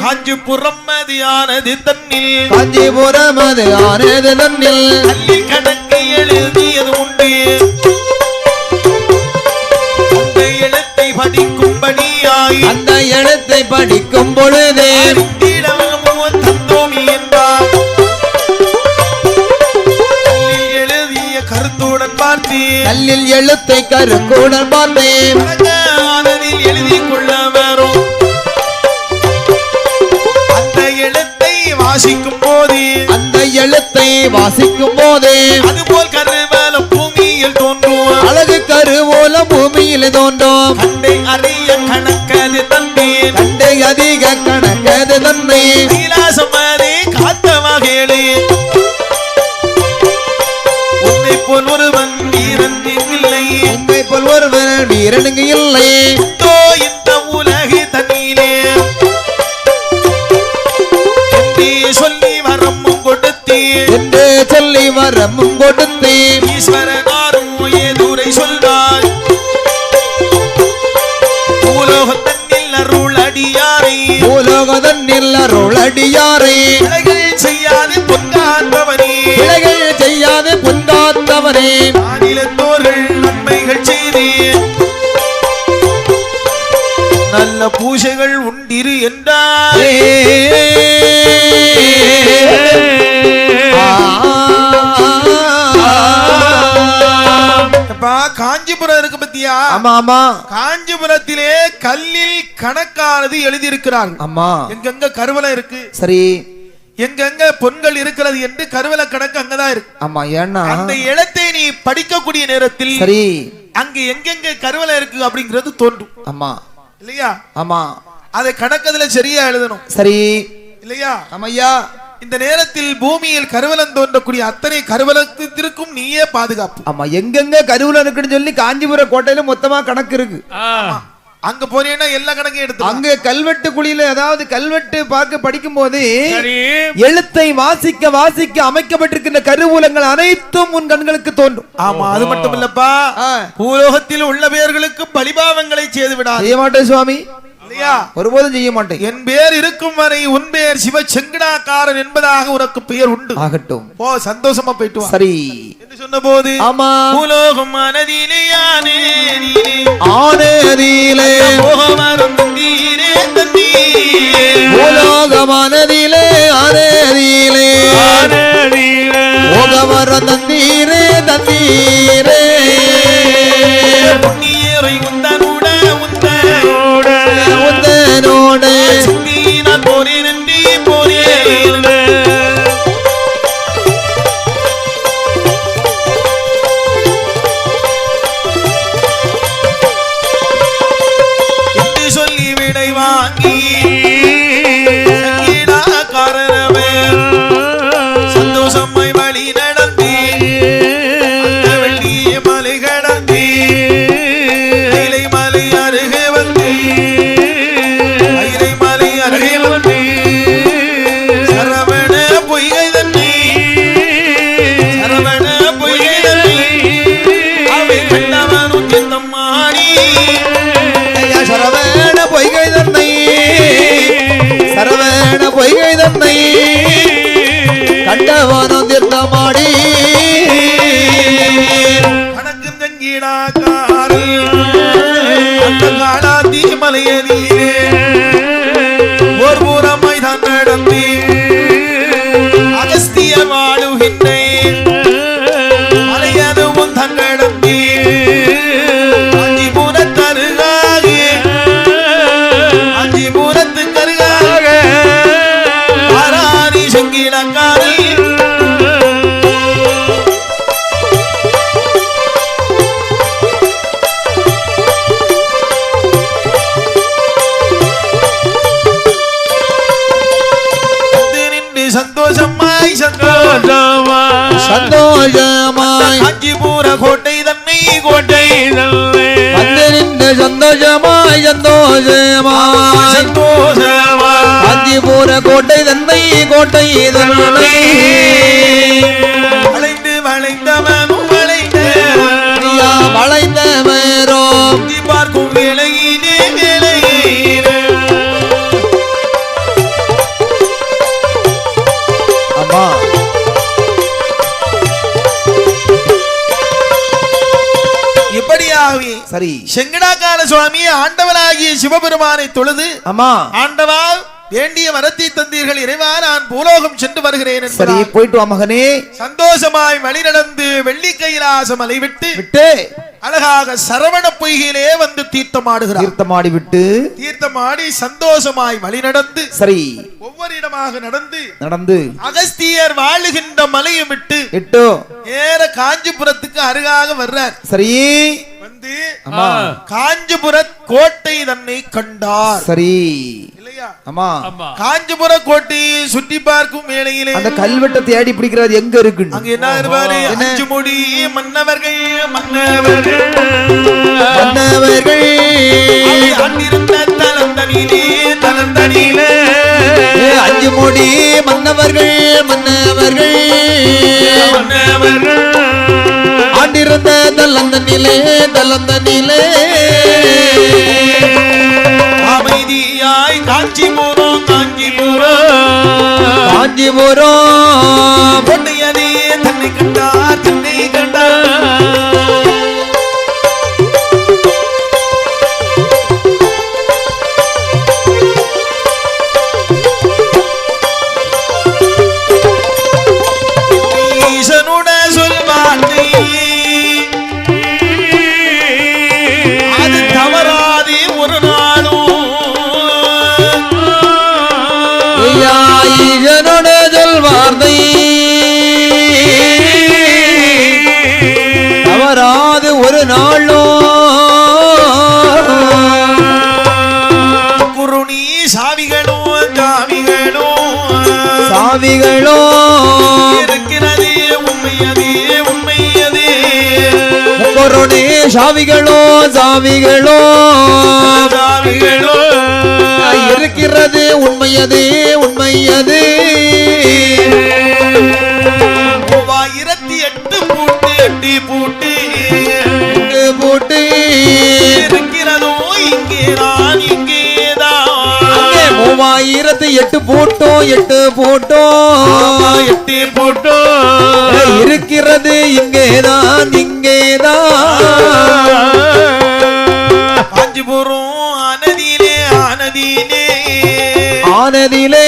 Speaker 1: காஞ்சிபுரம் மதியானது தன்னில்
Speaker 2: காஞ்சிபுரம் அது ஆனது தன்னில்
Speaker 1: அள்ளி கணக்கு எழுதியது உண்டு அந்த எழுத்தை படிக்கும்படியாய்
Speaker 2: அந்த எழுத்தை படிக்கும் பொழுது
Speaker 1: தந்தோமி என்றார் எழுதிய கருத்துடன் பார்த்து
Speaker 2: கல்லில் எழுத்தை கருக்குடன் பார்த்தேன்
Speaker 1: எழுதி கொள்ள வரும் அந்த எழுத்தை வாசிக்கும் போது
Speaker 2: அந்த எழுத்தை வாசிக்கும் போதே
Speaker 1: அதுபோல் கருவல பூமியில் தோன்றும்
Speaker 2: அழகு கருவோல பூமியில் தோன்றும்
Speaker 1: கண்டை அறிய கணக்கது தந்தை
Speaker 2: கண்டை அதிக கணக்கது தன்னை
Speaker 1: கைலாசமதே காத்த வகையிலே உன்னை போல் ஒருவன் வீரன் இல்லை
Speaker 2: உண்மை போல் ஒருவன் வீரனுக்கு இல்லை
Speaker 1: இந்த உலகு தண்ணியிலே சொல்லி வரமும் கொடுத்தே
Speaker 2: என்று சொல்லி வரமும் கொடுத்தே
Speaker 1: ஈஸ்வரனாரும் ஏதுரை சொல்வாய் பூலோகத்தன்னில் அருள் அடியாரை
Speaker 2: பூலோகதன்னில் அருள் அடியாரை
Speaker 1: பிழைகள் செய்யாது பொன்னான்பவனே
Speaker 2: பிழைகள் செய்யாது புந்தாந்தவனே
Speaker 1: மாநிலத்தோர்கள் நன்மைகள் செய்தே நல்ல பூஜைகள் உண்டிரு என்றார் காஞ்சிபுரம் இருக்கு பத்தியா
Speaker 2: ஆமா ஆமா
Speaker 1: காஞ்சிபுரத்திலே கல்லில் கணக்கானது எழுதியிருக்கிறார்கள்
Speaker 2: ஆமா
Speaker 1: எங்கெங்க கருவலை இருக்கு
Speaker 2: சரி
Speaker 1: எங்கெங்க பொன்கள் இருக்கிறது என்று கருவலை கணக்கு அங்கதான் இருக்கு
Speaker 2: ஆமா ஏன்னா
Speaker 1: அந்த எழுத்தை நீ படிக்கக்கூடிய நேரத்தில்
Speaker 2: சரி
Speaker 1: அங்க எங்கெங்க கருவலை இருக்கு அப்படிங்கிறது தோன்றும்
Speaker 2: ஆமா
Speaker 1: இல்லையா
Speaker 2: ஆமா
Speaker 1: அதை கணக்கதுல சரியா எழுதணும்
Speaker 2: சரி
Speaker 1: இல்லையா
Speaker 2: ஆமையா
Speaker 1: இந்த நேரத்தில் பூமியில் கருவலம் தோன்றக்கூடிய அத்தனை கருவலத்திற்கும் நீயே பாதுகாப்பு
Speaker 2: ஆமா எங்கெங்க கருவூல இருக்குன்னு சொல்லி காஞ்சிபுரம் கோட்டையில மொத்தமா கணக்கு இருக்கு
Speaker 1: அங்க போனீங்கன்னா எல்லா கணக்கையும் எடுத்து
Speaker 2: அங்க கல்வெட்டு குழியில அதாவது கல்வெட்டு பார்க்க படிக்கும் போது
Speaker 3: சரி
Speaker 2: எழுத்தை வாசிக்க வாசிக்க அமைக்கப்பட்டிருக்கின்ற கருவூலங்கள் அனைத்தும் உன் கண்களுக்கு தோன்றும்
Speaker 1: ஆமா அது மட்டும் இல்லப்பா பூலோகத்தில் உள்ள பேர்களுக்கு பலிபாவங்களை செய்து விடாது
Speaker 2: செய்ய மாட்டேன் சுவாமி
Speaker 1: இல்லையா
Speaker 2: ஒருபோதும் செய்ய மாட்டேன்
Speaker 1: என் பேர் இருக்கும் வரை உன் பேர் சிவ செங்கடாக்காரன் என்பதாக உனக்கு பெயர் உண்டு
Speaker 2: ஆகட்டும்
Speaker 1: போ சந்தோஷமா போயிட்டு வா
Speaker 2: சரி
Speaker 1: என்று சொன்ன போது
Speaker 2: ஆமா
Speaker 1: பூலோகம் மனதிலே
Speaker 2: ஆனதிலே
Speaker 1: போகவரும் தந்தீரே தந்தீரே
Speaker 2: பூலோகமானதிலே ஆனதிலே போகவர தந்தீரே தந்தீரே
Speaker 1: புண்ணியரை உந்தனோட உந்தனோட
Speaker 2: உந்தனோட
Speaker 1: நான் போறேன் நன்றி போறேன் மலையதிலே ஒரு புறமாய் தான் நடந்தே அகஸ்தியர் வாழுகின்றேன் மலையதுவும் தான் நடந்தே அஞ்சிபுரத்தருகாக அஞ்சிபுரத்து கருகாக ஆராணி செங்கிலங்காரி சந்தோஷமாய் சந்தோஷமாய் காஞ்சிபுர கோட்டை தன்னை கோட்டை வந்து நின்று சந்தோஷமாய் சந்தோஷமாய் சந்தோஷமாய் காஞ்சிபுர கோட்டை தன்னை கோட்டை தன்னை வளைந்து வளைந்தவனும் வளைந்தவரோ பார்க்கும் வேளையிலே வேளையிலே இப்படியாகவே
Speaker 2: சரி
Speaker 1: செங்கடாக்கால சுவாமி ஆண்டவனாகிய சிவபெருமானை தொழுது
Speaker 2: ஆமா
Speaker 1: ஆண்டவா வேண்டிய வரத்தை தந்தீர்கள் இறைவா நான் பூலோகம் சென்று வருகிறேன்
Speaker 2: சரி போயிட்டு வா மகனே
Speaker 1: சந்தோஷமாய் வழி நடந்து வெள்ளி கைலாச மலை விட்டு அழகாக சரவண பொய்கையிலே வந்து தீர்த்தமாடி சந்தோஷமாய் வழி நடந்து
Speaker 2: சரி
Speaker 1: ஒவ்வொரு இடமாக
Speaker 2: நடந்து
Speaker 1: அகஸ்தியர் வாழுகின்ற மலையை விட்டு நேர காஞ்சிபுரத்துக்கு அருகாக வர்றார்
Speaker 2: சரி
Speaker 1: வந்து காஞ்சிபுர கோட்டை தன்னை கண்டார்
Speaker 2: சரி
Speaker 1: இல்லையா
Speaker 2: ஆமா
Speaker 1: காஞ்சிபுர கோட்டையை சுற்றி பார்க்கும் வேளையிலே
Speaker 2: அந்த கல்வெட்டை தேடி பிடிக்கிறது எங்க இருக்கு
Speaker 1: அங்க என்ன இருப்பாரு அஞ்சு முடி மன்னவர்கள் ஆண்டிருந்த தலந்தனிலே
Speaker 2: அஞ்சு முடி மன்னவர்கள் ஆண்டிருந்த தலந்தனிலே
Speaker 1: அமைதியாய் காஞ்சிபுரம் பொன்னையதே தன்னை கண்டார் ஈசனுட சொல்வார்த்தை அது தவறாதே ஒரு நாளும்
Speaker 2: ஈசனுட சொல்வார்த்தை தவறாது ஒரு நாளும்
Speaker 1: குருணி சாவிகளோ இருக்கிறதே உண்மையதே
Speaker 2: குருணி சாவிகளோ இருக்கிறது உண்மையதே
Speaker 1: 3008 பூட்டு இருக்கிறதோ இங்கேதான்
Speaker 2: 3008 பூட்டோ இருக்கிறது இங்கேதான்
Speaker 1: காஞ்சிபுரம்
Speaker 2: ஆனதிலே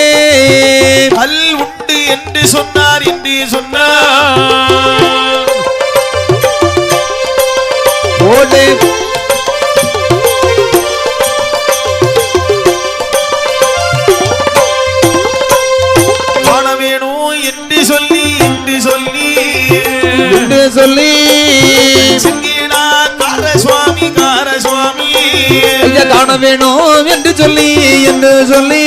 Speaker 1: கல் உண்டு என்று சொன்னார் காண வேணும் என்று சொல்லி கார சுவாமி
Speaker 2: காண வேணும் என்று சொல்லி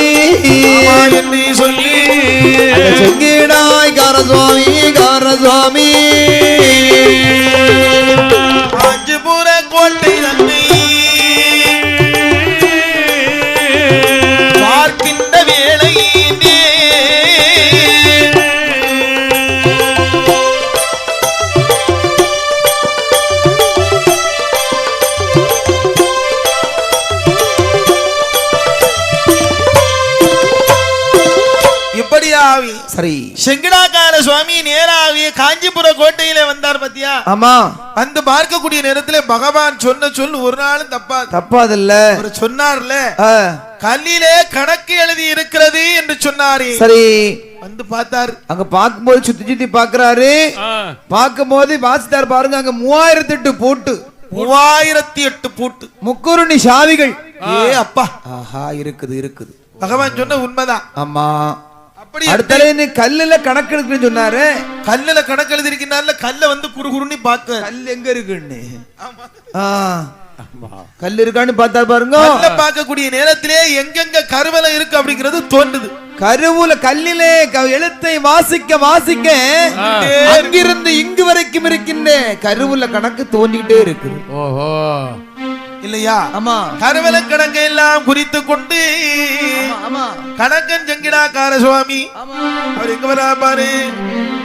Speaker 2: செங்கிடாய் காரசுவாமி
Speaker 1: காஞ்சிபுர கோட்டை தன்னை பார்க்கின்ற வேளையிலே இப்படியாக நேராவி
Speaker 2: சரி
Speaker 1: செங்கடாக்கார சுவாமி நேராவி காஞ்சிபுர கோட்டையில வந்தார் பத்தியா
Speaker 2: ஆமா
Speaker 1: வந்து பார்க்கக்கூடிய நேரத்துல பகவான் சொன்ன சொல் ஒரு நாளும்
Speaker 2: தப்பாதில்ல
Speaker 1: அவர் சொன்னார்ல கல்லிலே கணக்கு எழுதி இருக்கிறது என்று சொன்னாரு
Speaker 2: சரி
Speaker 1: வந்து பார்த்தார்
Speaker 2: அங்க பார்க்கும்போது சுத்தி பாக்குறாரு பார்க்கும்போது வாசித்தார் பாருங்க அங்க 3008 பூட்டு
Speaker 1: 3008 பூட்டு
Speaker 2: முக்குருணி சாவிகள்
Speaker 1: அப்பா
Speaker 2: ஆஹா இருக்குது
Speaker 1: பகவான் சொன்ன உண்மைதான்
Speaker 2: ஆமா
Speaker 1: அப்படி
Speaker 2: அடுத்த கல்லுல கணக்கு எடுக்குன்னு சொன்னாரு
Speaker 1: கல்லுல கணக்கு எழுதி இருக்கிறனால கல்ல வந்து குறுகுறுன்னு பார்க்க
Speaker 2: கல் எங்க இருக்குன்னு கல் இருக்கான்னு பார்த்தா பாருங்க
Speaker 1: பார்க்கக்கூடிய நேரத்திலே எங்கெங்க கருவலை இருக்கு அப்படிங்கிறது தோன்றுது
Speaker 2: கருவுல கல்லிலே எழுத்தை வாசிக்க அங்கிருந்து இங்கு வரைக்கும் இருக்கின்ற கருவுல கணக்கு தோன்றிட்டே இருக்கு
Speaker 3: ஓஹோ
Speaker 1: இல்லையா
Speaker 2: ஆமா
Speaker 1: கருவல கணக்கை எல்லாம் குறித்து கொண்டு கணக்கன் செங்கிடாக்கார சுவாமி அவர் எங்க வரா பாரு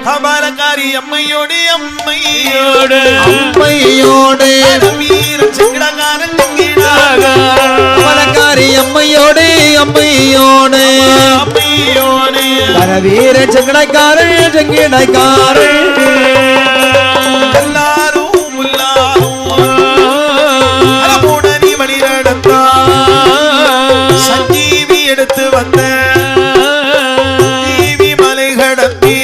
Speaker 1: கபாலக்காரி அம்மையோடு வீரன் செங்கிடாக்காரன்
Speaker 2: கபாலக்காரி அம்மையோடு வீர செங்கிடாக்காரன்
Speaker 1: எல்லாரும் வழி நடந்தா சஞ்சீவி எடுத்து வந்த தீவி மலை கடத்தி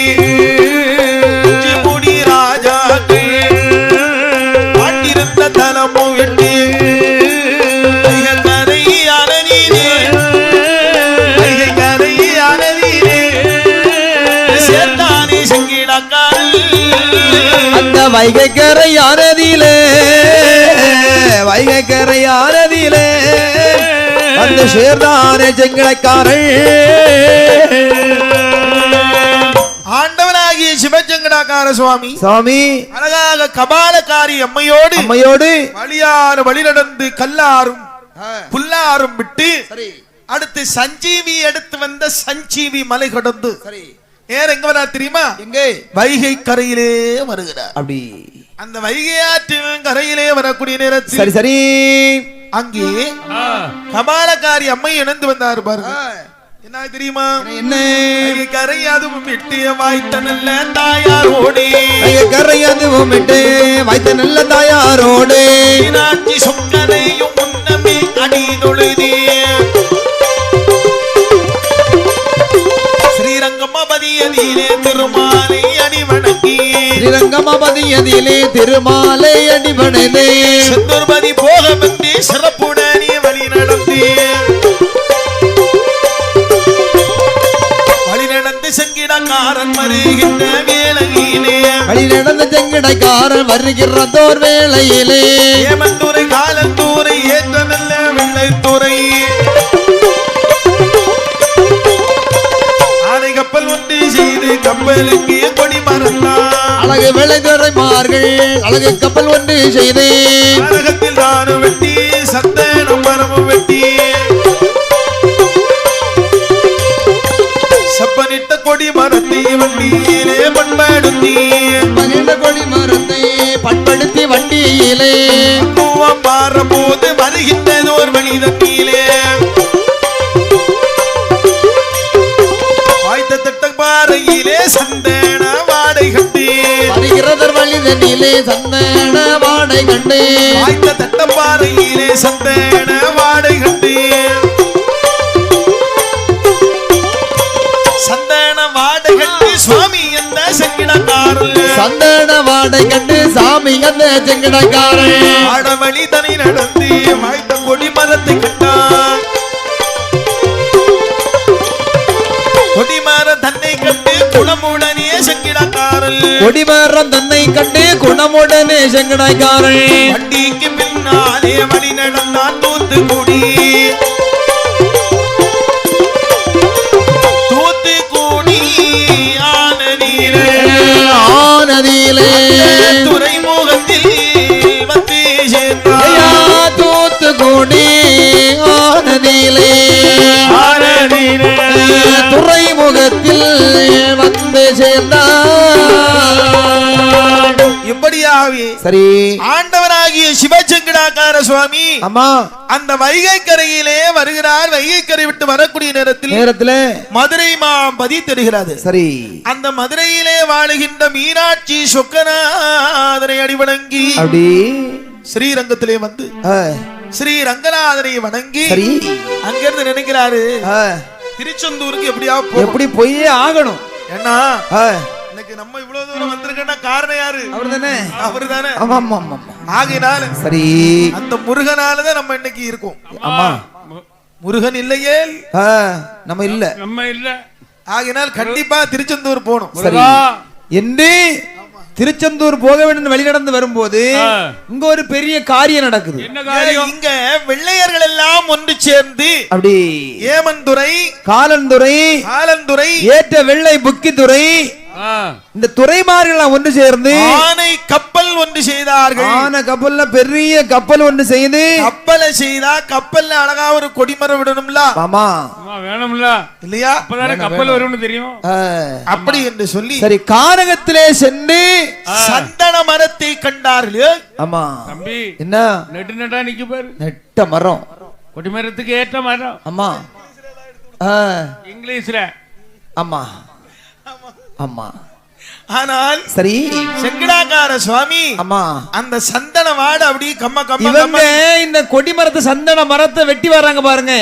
Speaker 1: முடி ராஜாக்கு பாட்டிருந்த தலமும் வெட்டி
Speaker 2: வைகை கரையானதிலே அந்த சேர்தானே செங்கடக்காரன்
Speaker 1: ஆண்டவனாகிய சிவசெங்கடாக்கார சுவாமி அழகாக கபாலக்காரி அம்மையோடு வழி நடந்து கல்லாரும் புல்லாரும் விட்டு அடுத்து சஞ்சீவி எடுத்து வந்த சஞ்சீவி மலை கடந்து எங்க வரா தெரியுமா வைகை கரையிலே வருகிறார்
Speaker 2: அப்படி
Speaker 1: அந்த வைகை ஆற்றின் கரையிலே வரக்கூடிய நேரத்தில்
Speaker 2: சரி
Speaker 1: அங்கே கபாலக்காரி அம்மை இணைந்து வந்தார் பாருங்க என்ன தெரியுமா
Speaker 2: என்ன
Speaker 1: கரையாதும் விட்டு வாய்த்த நல்ல தாயாரோடு
Speaker 2: கரையாதும் விட்டு வாய்த்த நல்ல தாயாரோடு
Speaker 1: நாட்டி சொக்கனையும் முன்னமே அடி தொழுதே ஸ்ரீரங்கமபதியதிலே திருமாலை அடிவணங்கி செந்தூர்பதி போக வந்து சிறப்புடனே வழி நடந்து செங்கிடக்காரன் வருகின்ற வேளையிலே ஏமந்தூரை காலந்தூரை ஏற்ற நல்ல வெள்ளைத்துறை கப்பல் ஒன்று செய்து கப்பலுக்கு கொடி மறந்தான்
Speaker 2: அழகு விளைதுறைமார்கள் அழகு கப்பல் ஒன்று செய்து
Speaker 1: அழகத்தில் நானும் வெட்டி சந்தனம் மரமும் வெட்டி சப்பனிட்ட கொடி மரத்தை வண்டியிலே பண்படுத்தி
Speaker 2: வண்டியிலே
Speaker 1: மாற போது வருகின்றது ஒரு வழி தண்ணியிலே பாறையிலே சந்தன வாடை கண்டு
Speaker 2: வருகிறதர் வழிதனிலே சந்தன வாடை கண்டு
Speaker 1: வாய்த்த தட்டப்பாறையிலே சந்தன வாடை கண்டு சந்தன வாடை கண்டு சுவாமி என்ற செங்கிடக்காரன்
Speaker 2: சந்தன வாடை கண்டு சாமி என்ற செங்கிடக்காரன்
Speaker 1: ஆடவழி தனி நடந்து வாய்த்த கொடி மரத்தை கண்டான் கொடிமரம் தன்னை கண்டு குணமுடனே செங்கடாக்காரன் வண்டிக்கு பின்னாலே வழி நடந்தான் தூத்துக்குடி ஆனதியிலே துறைமுகத்தில் வந்து சேர்ந்தார்
Speaker 2: தூத்துக்குடி ஆனதியிலே துறைமுகத்தில் வந்து சேர்ந்தார்
Speaker 1: இப்படியாகவே
Speaker 2: சரி
Speaker 1: ஆண்டவராகிய சிவசங்கடாகார சுவாமி
Speaker 2: ஆமா
Speaker 1: அந்த வைகை கரையிலே வருகிறார். வைகை கரை விட்டு வரக்கூடிய நேரத்தில் மதுரை மாம்பதி தெரிகிறது.
Speaker 2: சரி
Speaker 1: அந்த மதுரையிலே வாழுகின்ற மீனாட்சி சொக்கநாதனை அடிவணங்கி
Speaker 2: அப்படி
Speaker 1: ஸ்ரீரங்கத்திலே வந்து ஸ்ரீ ரங்கநாதனை வணங்கி அங்கிருந்து நினைக்கிறாரு திருச்செந்தூருக்கு எப்படி
Speaker 2: போயே ஆகணும்.
Speaker 1: ஏன்னா இன்னைக்கு நம்ம இவ்வளவு தூரம் வந்திருக்கோம்னா காரணம் யாரு? அவர்தானே. அவர்தானே.
Speaker 2: ஆமா ஆமா ஆமா.
Speaker 1: ஆகையினால
Speaker 2: சரி
Speaker 1: அந்த முருகனாலதான் நம்ம இன்னைக்கு இருக்கோம்.
Speaker 2: ஆமா
Speaker 1: முருகன் இல்லையே
Speaker 3: நம்ம இல்ல.
Speaker 1: ஆகையினால் கண்டிப்பா திருச்செந்தூர் போகணும்.
Speaker 2: சரி என்று திருச்செந்தூர் போக வேண்டும் வழி நடந்து வரும்போது இங்க ஒரு பெரிய காரியம் நடக்குது.
Speaker 3: என்ன காரியம்?
Speaker 1: இங்க வெள்ளையர்கள் எல்லாம் ஒன்று சேர்ந்து
Speaker 2: அப்படி
Speaker 1: ஏமந்துறை
Speaker 2: காலந்துறை ஏற்ற வெள்ளை புக்கித்துறை இந்த துறைமார்கள் ஒன்று சேர்ந்து
Speaker 1: ஆனை கப்பல் ஒன்று செய்தார்கள்.
Speaker 2: ஆனை கப்பல்ல பெரிய கப்பல் ஒன்று செய்து
Speaker 1: கப்பலை செய்தா கப்பல்ல அழகா ஒரு கொடிமரம் விடணும்ல.
Speaker 2: ஆமா
Speaker 3: வேணும்ல இல்லையா? அப்பதானே கப்பல் வரும்னு தெரியும்.
Speaker 1: அப்படி என்று சொல்லி
Speaker 2: சரி கானகத்திலே சென்று
Speaker 1: சந்தன மரத்தை கண்டார்கள்.
Speaker 2: ஆமா
Speaker 3: தம்பி
Speaker 2: என்ன
Speaker 3: நெட்டா நிக்க பாரு.
Speaker 2: நெட்ட மரம்
Speaker 3: கொடிமரத்துக்கு ஏற்ற மரம்.
Speaker 2: ஆமா
Speaker 3: இங்கிலீஷ்ல.
Speaker 2: ஆமா ஆமா.
Speaker 1: ஆனால்
Speaker 2: சரி
Speaker 1: செங்கடாகார சுவாமி
Speaker 2: ஆமா
Speaker 1: அந்த சந்தன வாடை அப்படி
Speaker 2: இவங்க இந்த கொடிமரத்தை சந்தன மரத்தை வெட்டி வர்றாங்க பாருங்க.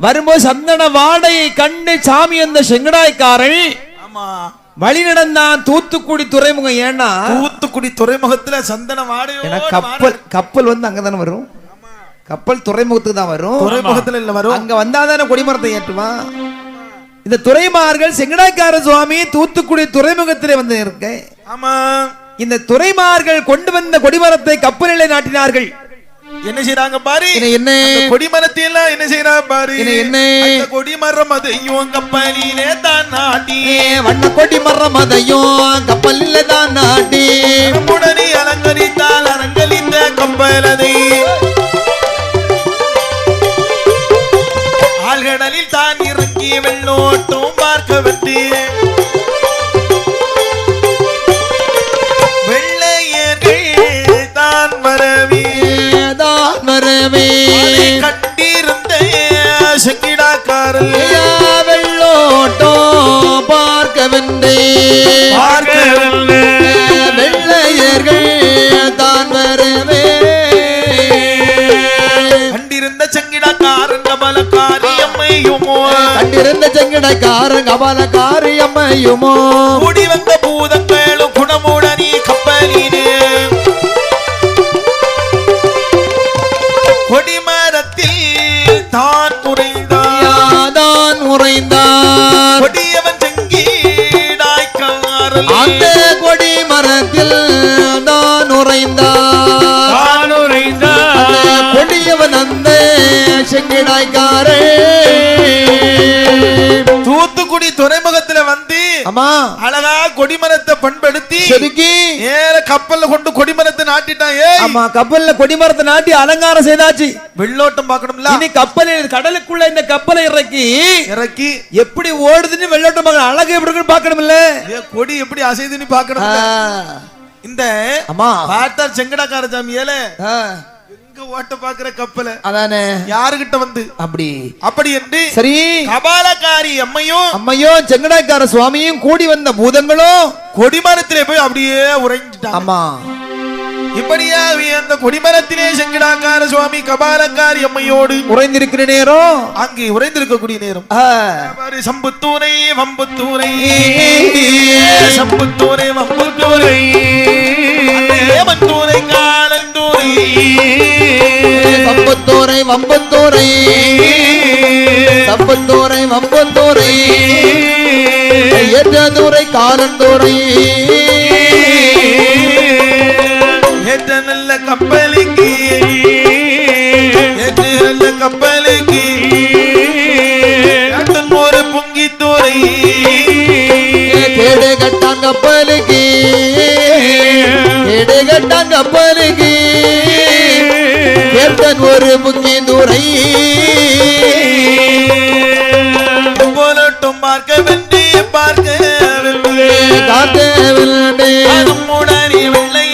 Speaker 2: வரும்போது சந்தன வாடையை கண்டு சாமி அந்த செங்கடாய்க்காரன் வழி நடந்தான் தூத்துக்குடி துறைமுகம். ஏன்னா
Speaker 1: தூத்துக்குடி துறைமுகத்துல சந்தன வாடை
Speaker 2: கப்பல் வந்து அங்கதானே வரும். கப்பல் துறைமுகத்துக்கு தான் வரும்.
Speaker 1: துறைமுகத்துல இல்ல வரும்.
Speaker 2: அங்க வந்தாதானே கொடிமரத்தை ஏற்றுவான். இந்த துறைமார்கள் செங்கடாய்க்கார சுவாமி தூத்துக்குடி துறைமுகத்திலே வந்து இருக்க.
Speaker 1: ஆமா
Speaker 2: இந்த துறைமார்கள் கொண்டு வந்த கொடிமரத்தை கப்பலிலே நாட்டினார்கள்.
Speaker 1: என்ன செய்யறாங்க பாரு.
Speaker 2: என்ன
Speaker 1: கொடிமரத்தை எல்லாம் என்ன செய்யறாங்க பாரு. என்ன கொடிமரம் அதையும் கப்பலிலே தான் நாட்டி
Speaker 2: வண்ண கொடிமரம் அதையும் கப்பலிலே தான் நாட்டி
Speaker 1: உடனே அலங்கரித்தால் அலங்கரித்த கப்பலதை ஆழ்கடலில் தான் இறங்கி வெள்ளோட்டம் பார்க்க விட்டு வெள்ளையர்கள் தான் வரவே கட்டிருந்த செங்கிடாக்காரல்
Speaker 2: வெள்ளோட்டம் பார்க்க வெள்ளையர்கள் தான் வரவே
Speaker 1: கண்டிருந்த செங்கிடாக்காரன் கபலக்காரி
Speaker 2: கண்டிருந்த செங்கடைக்காரன் கபாலக்காரி அம்மையுமோ
Speaker 1: கூடி வந்த பூதங்களும் குணமுடனே கப்பலினு கொடிமரத்தில் தான் உறைந்தான் கொடியவன் செங்கீடாய்க்காரன்
Speaker 2: அந்த கொடிமரத்தில் தான் உறைந்தான் கொடியவன் அந்த செங்கடாய்க்காரே
Speaker 1: தூத்துக்குடி துறைமுகத்துல வந்து அழகா கொடிமரத்தை பண்படுத்தி ஏற கப்பல்ல கொண்டு கொடிமரத்தை நாட்டிட்டான்.
Speaker 2: ஆமா கப்பல்ல கொடிமரத்தை நாட்டி அலங்காரம் செய்தாச்சு.
Speaker 1: வெள்ளோட்டம் பார்க்கணும்ல.
Speaker 2: இனி கப்பலில் கடலுக்குள்ள இந்த கப்பலை இறக்கி எப்படி ஓடுதுன்னு வெள்ளோட்டம் அழகு எப்படி பார்க்கணும்ல.
Speaker 1: கொடி எப்படி அசைதுன்னு பார்க்கணும். இந்த பார்த்தா செங்கடாக்கார சாமியால ஓட்ட பாக்குற கப்பல அதானே யாருகிட்ட வந்து அப்படி என்று
Speaker 2: சரி
Speaker 1: கபாலக்காரி
Speaker 2: அம்மையும் செங்கடாய்க்கார சுவாமியும் கூடி வந்த பூதங்களும்
Speaker 1: கொடிமரத்திலே போய் அப்படியே உறைஞ்சிட்டாங்க.
Speaker 2: ஆமா
Speaker 1: இப்படியாவே அந்த கொடிமரத்திலே செங்கடாக்கார சுவாமி கபாலக்காரி அம்மையோடு
Speaker 2: உறைந்திருக்கிற நேரம்
Speaker 1: அங்கே உறைந்திருக்கக்கூடிய நேரம் சம்புத்தூரை வம்புத்தூரை சம்புத்தூரை வம்புத்தூரை ஏமந்தூரை காலந்தூரை
Speaker 2: சம்புத்தூரை வம்புத்தூரை சம்புத்தூரை வம்புத்தூரை ஏற்றதூரை காலந்தூரை
Speaker 1: ஏற்ற நல்ல கப்பலுக்கு ஏற்ற நல்ல கப்பலுக்கு ஒரு பொங்கித்தூரை
Speaker 2: கேடு கட்டான் கப்பலுக்கு கேடு கட்டான் கப்பலுக்கு கேட்டன் ஒரு பொங்கித்தூரை
Speaker 1: போலட்டும் பார்க்க வென்றி பார்க்க
Speaker 2: காக்க வெள்ளை
Speaker 1: வெள்ளை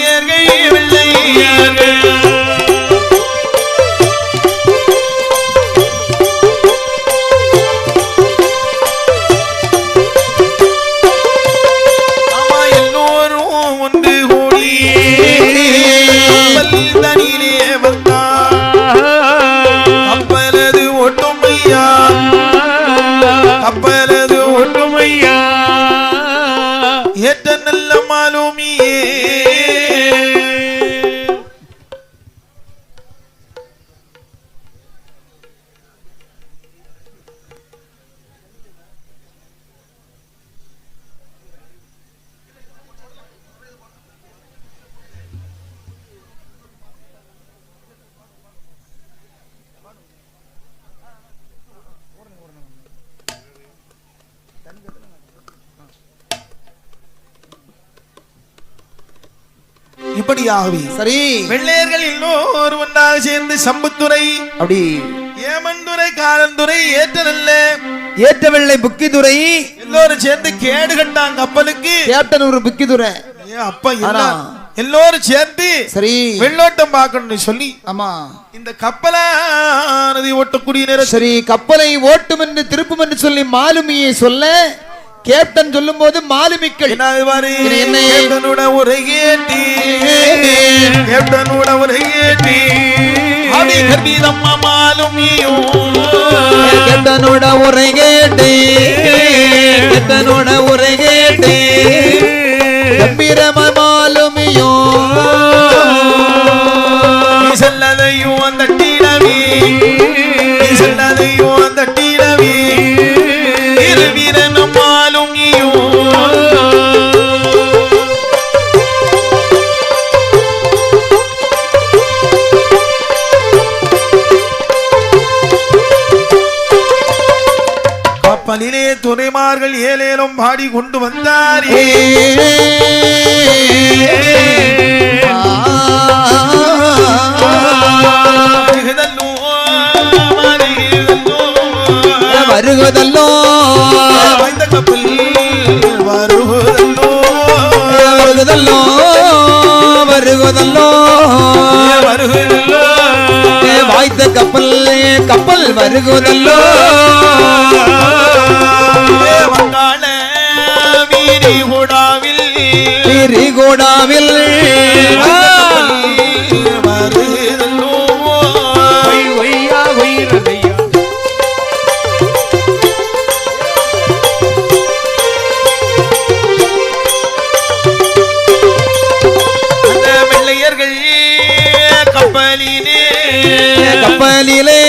Speaker 1: இப்படியாகவே
Speaker 2: சரி
Speaker 1: வெள்ளையர்கள் எல்லோரும் ஒன்றாக சேர்ந்து சம்புத்துறை
Speaker 2: அப்படி
Speaker 1: ஏமந்துறை காரந்துறை ஏற்றநல்ல
Speaker 2: ஏற்றவெள்ளை புக்கிதுரை
Speaker 1: எல்லோரும் சேர்ந்து கேடு கட்டாங்க கப்பலுக்கு
Speaker 2: கேப்டன் ஒரு புக்கிதுரை
Speaker 1: அப்ப எல்லோரும் சேர்ந்து
Speaker 2: சரி
Speaker 1: வெள்ளோட்டம் பார்க்கணும்னு சொல்லி
Speaker 2: ஆமா
Speaker 1: இந்த கப்பலானது ஓட்டக்கூடிய நேரம்
Speaker 2: சரி கப்பலை ஓட்டும் என்று திருப்பும் என்று சொல்லி மாலுமியை சொல்ல கேப்டன் சொல்லும் போது மாலுமிக்கள்
Speaker 1: கேப்டனோட உரை கேட்டி கேப்டனோட உரை கேட்டி கர்மீதம்மா மாலுமியும்
Speaker 2: கேப்டனோட உரை கேட்டி கேப்டனோட உரை கேட்டி கம்பீரமா மாலுமியும்
Speaker 1: செல்லதையும் அந்த டீடவி செல்லதையும் அந்த டீடவி வீரனும் மாலுமியும் கப்பலிலே துறைமார்கள் ஏலேலும் பாடி கொண்டு வந்தாரே
Speaker 2: வருகுதல்லோ
Speaker 1: வைத்த கப்பல் வருகுதல்லோ
Speaker 2: வருகுதல்லோ வருகுதல்லோ
Speaker 1: வருகுதல்லோ
Speaker 2: வாய்த்த கப்பல் கப்பல் வருகுதல்லோ
Speaker 1: வங்காள வீரிகோடாவில்
Speaker 2: வீரிகோடாவில்
Speaker 1: வருகுதல்லோ
Speaker 3: ஒய்யா ஒய்யதையா
Speaker 2: கப்பலிலே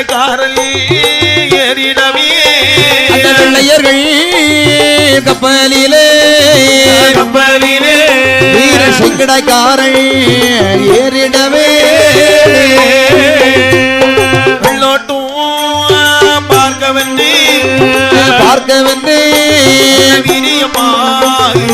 Speaker 1: காரல் ஏறிடவே
Speaker 2: அந்த வெள்ளையர்கள் கப்பலிலே
Speaker 1: கப்பலிலே
Speaker 2: வீர செங்கடக்காரன் ஏறிடவே
Speaker 1: வெள்ளோட்டும் பார்க்க வந்து வீரியமாய்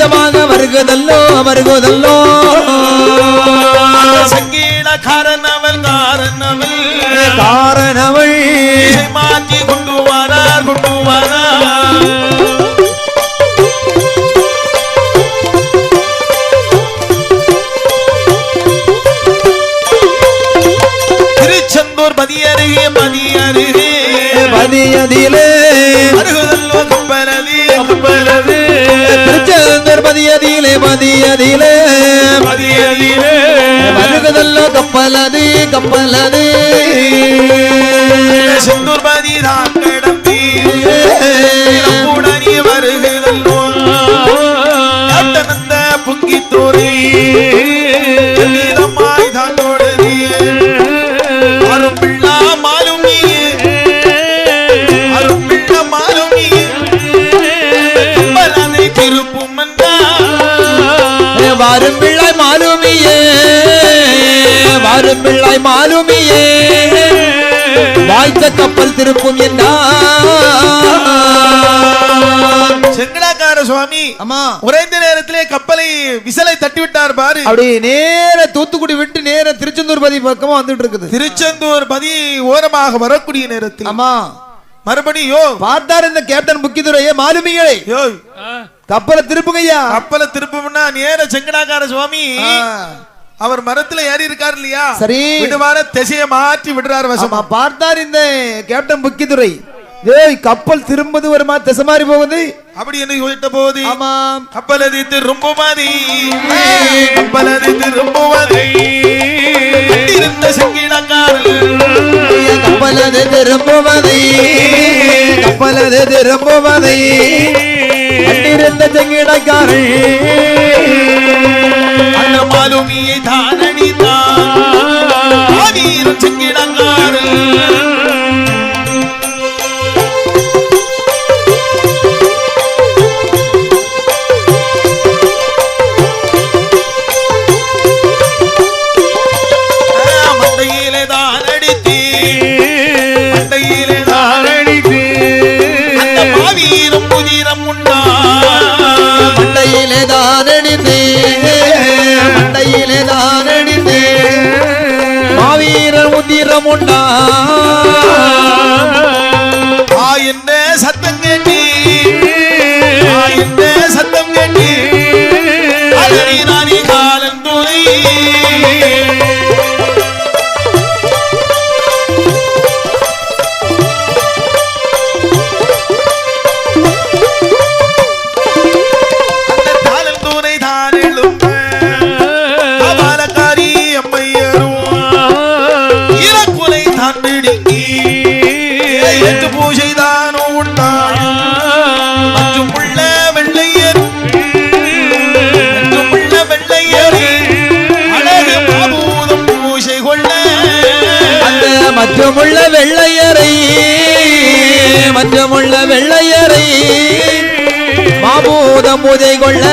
Speaker 1: வருதல்லோ
Speaker 2: வருகுதல்லோ வருகுதல்லோ
Speaker 1: சங்கீட காரணவள் காரணவள்
Speaker 2: காரணவள்
Speaker 1: மாற்றி கொண்டு வாரார் திருச்செந்தூர் பதியருகே
Speaker 2: பதியதிலே
Speaker 1: வருகுதல்லோ கப்பலது
Speaker 2: திருச்செந்தூர் பதியதிலே வருகுதல்லோ கப்பலது
Speaker 1: செந்தூர் பதிதான் கிடந்தி உடனே வருகுதல்லோ கேப்டனந்த புங்கித்தோரை நீதமாய் தாண்டோடது அரும் பிள்ளா மாலுமி கப்பலதை திருப்பும்
Speaker 2: வாரும் பிள்ளாய் மாலுமியே வாய்த்த கப்பல் திருப்பும்
Speaker 1: செங்கடாக்கார சுவாமி
Speaker 2: ஆமா
Speaker 1: உறைந்த நேரத்திலே கப்பலை விசலை தட்டி விட்டார் பாரு
Speaker 2: அப்படி நேர தூத்துக்குடி விட்டு நேர திருச்செந்தூர் பதி பக்கமா வந்துட்டு இருக்குது
Speaker 1: திருச்செந்தூர் பதி ஓரமாக வரக்கூடிய நேரத்தில்
Speaker 2: ஆமா
Speaker 1: மறுபடியும்
Speaker 2: பார்த்தார் இந்த கேப்டன் புக்கிதுரையே மாலுமிகளே கப்பலை திருப்புங்கய்யா
Speaker 1: கப்பலை திருப்பும்னா நேர செங்கடாக்கார சுவாமி அவர் மரத்துல ஏறி இருக்காரு இல்லையா
Speaker 2: சரி
Speaker 1: விடுவார திசையை மாற்றி விடுறாரு வசமா
Speaker 2: பார்த்தார் இந்த கேப்டன் புக்கிதுரை ஏய் கப்பல் திரும்பது வருமா திசை மாறி போகுது
Speaker 1: அப்படி என்ன சொல்லிட்ட போகுது
Speaker 2: ஆமாம்
Speaker 1: கப்பலது திரும்புமதி இருந்த செங்கிடக்காரல்
Speaker 2: கப்பலது திரும்புவதை இருந்த செங்கிடக்காரல்
Speaker 1: அந்த மாலுமியை தானடித்தான் உதிரம் உண்டா
Speaker 2: மண்டையிலே தான் அடித்தே மண்டையிலே தான் அடித்தே மாவீரர் உதிரம் உண்டா
Speaker 1: என்ன சத்தம் கேட்டி என்ன சத்தம் கேட்டி அலறி நானி காலன் துணை அந்த காலன் துணை தான் எழும்ப அபாலக்காரி அம்மையரும் இறக்குலை தான் பிடிங்கி ஏற்று பூஜை தானோ உண்டாய் மற்றும் உள்ள வெள்ளையரும் மற்றும் உள்ள வெள்ளையரு அழகு மாபூதம் பூஜை கொள்ள
Speaker 2: அந்த மற்றமுள்ள வெள்ளையரை மாபூதம் பூஜை கொள்ள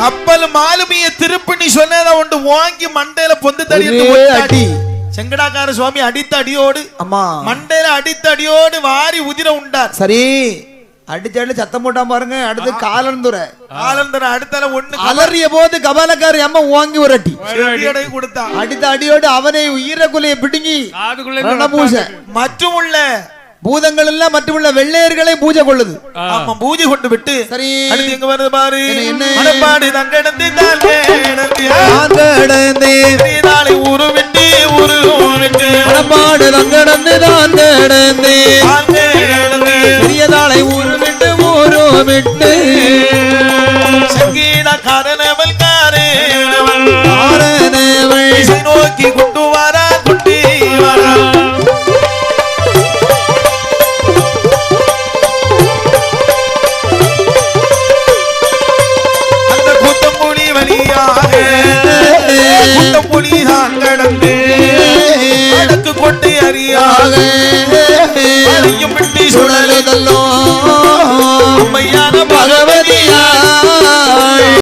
Speaker 1: கப்பல் மாலுமிய திருப்பணி சொன்னதை ஒன்று வாங்கி மண்டையில பொந்து தடி
Speaker 2: அடி
Speaker 1: செங்கடாக்கார சுவாமி அடித்த அடியோடு
Speaker 2: அம்மா
Speaker 1: மண்டையில அடித்த அடியோடு வாரி உதிர உண்டார்.
Speaker 2: சரி அடிச்சாடு சத்தம் போட்டா பாருங்க. அடுத்து காலந்துரை
Speaker 1: அடுத்தால ஒண்ணு
Speaker 2: அலறிய போது கபாலக்காரி அம்மா வாங்கி ஒரு அடி
Speaker 1: கொடுத்தா
Speaker 2: அடித்த அடியோடு அவனை ஈரக்குலையை பிடுங்கி
Speaker 1: மற்றும் உள்ள
Speaker 2: பூதங்கள் எல்லாம் மற்றுமுள்ள வெள்ளையர்களை பூஜை கொள்ளுது.
Speaker 1: ஆமா பூஜை கொண்டு விட்டு
Speaker 2: சரி
Speaker 1: அடுத்து எங்க வருது பாரு
Speaker 2: மனப்பாடு
Speaker 1: தங்கடந்து
Speaker 2: நாளை ஊரு விட்டு மனப்பாடு தங்கடந்து தான் கடந்து பெரியதாளை ஊரு விட்டு
Speaker 1: சங்கீட காரணவள் காரணவள்
Speaker 2: காரணவள்
Speaker 1: நோக்கி கொண்டு வாரா குட்டி வாரா
Speaker 2: கொண்டு அறியாக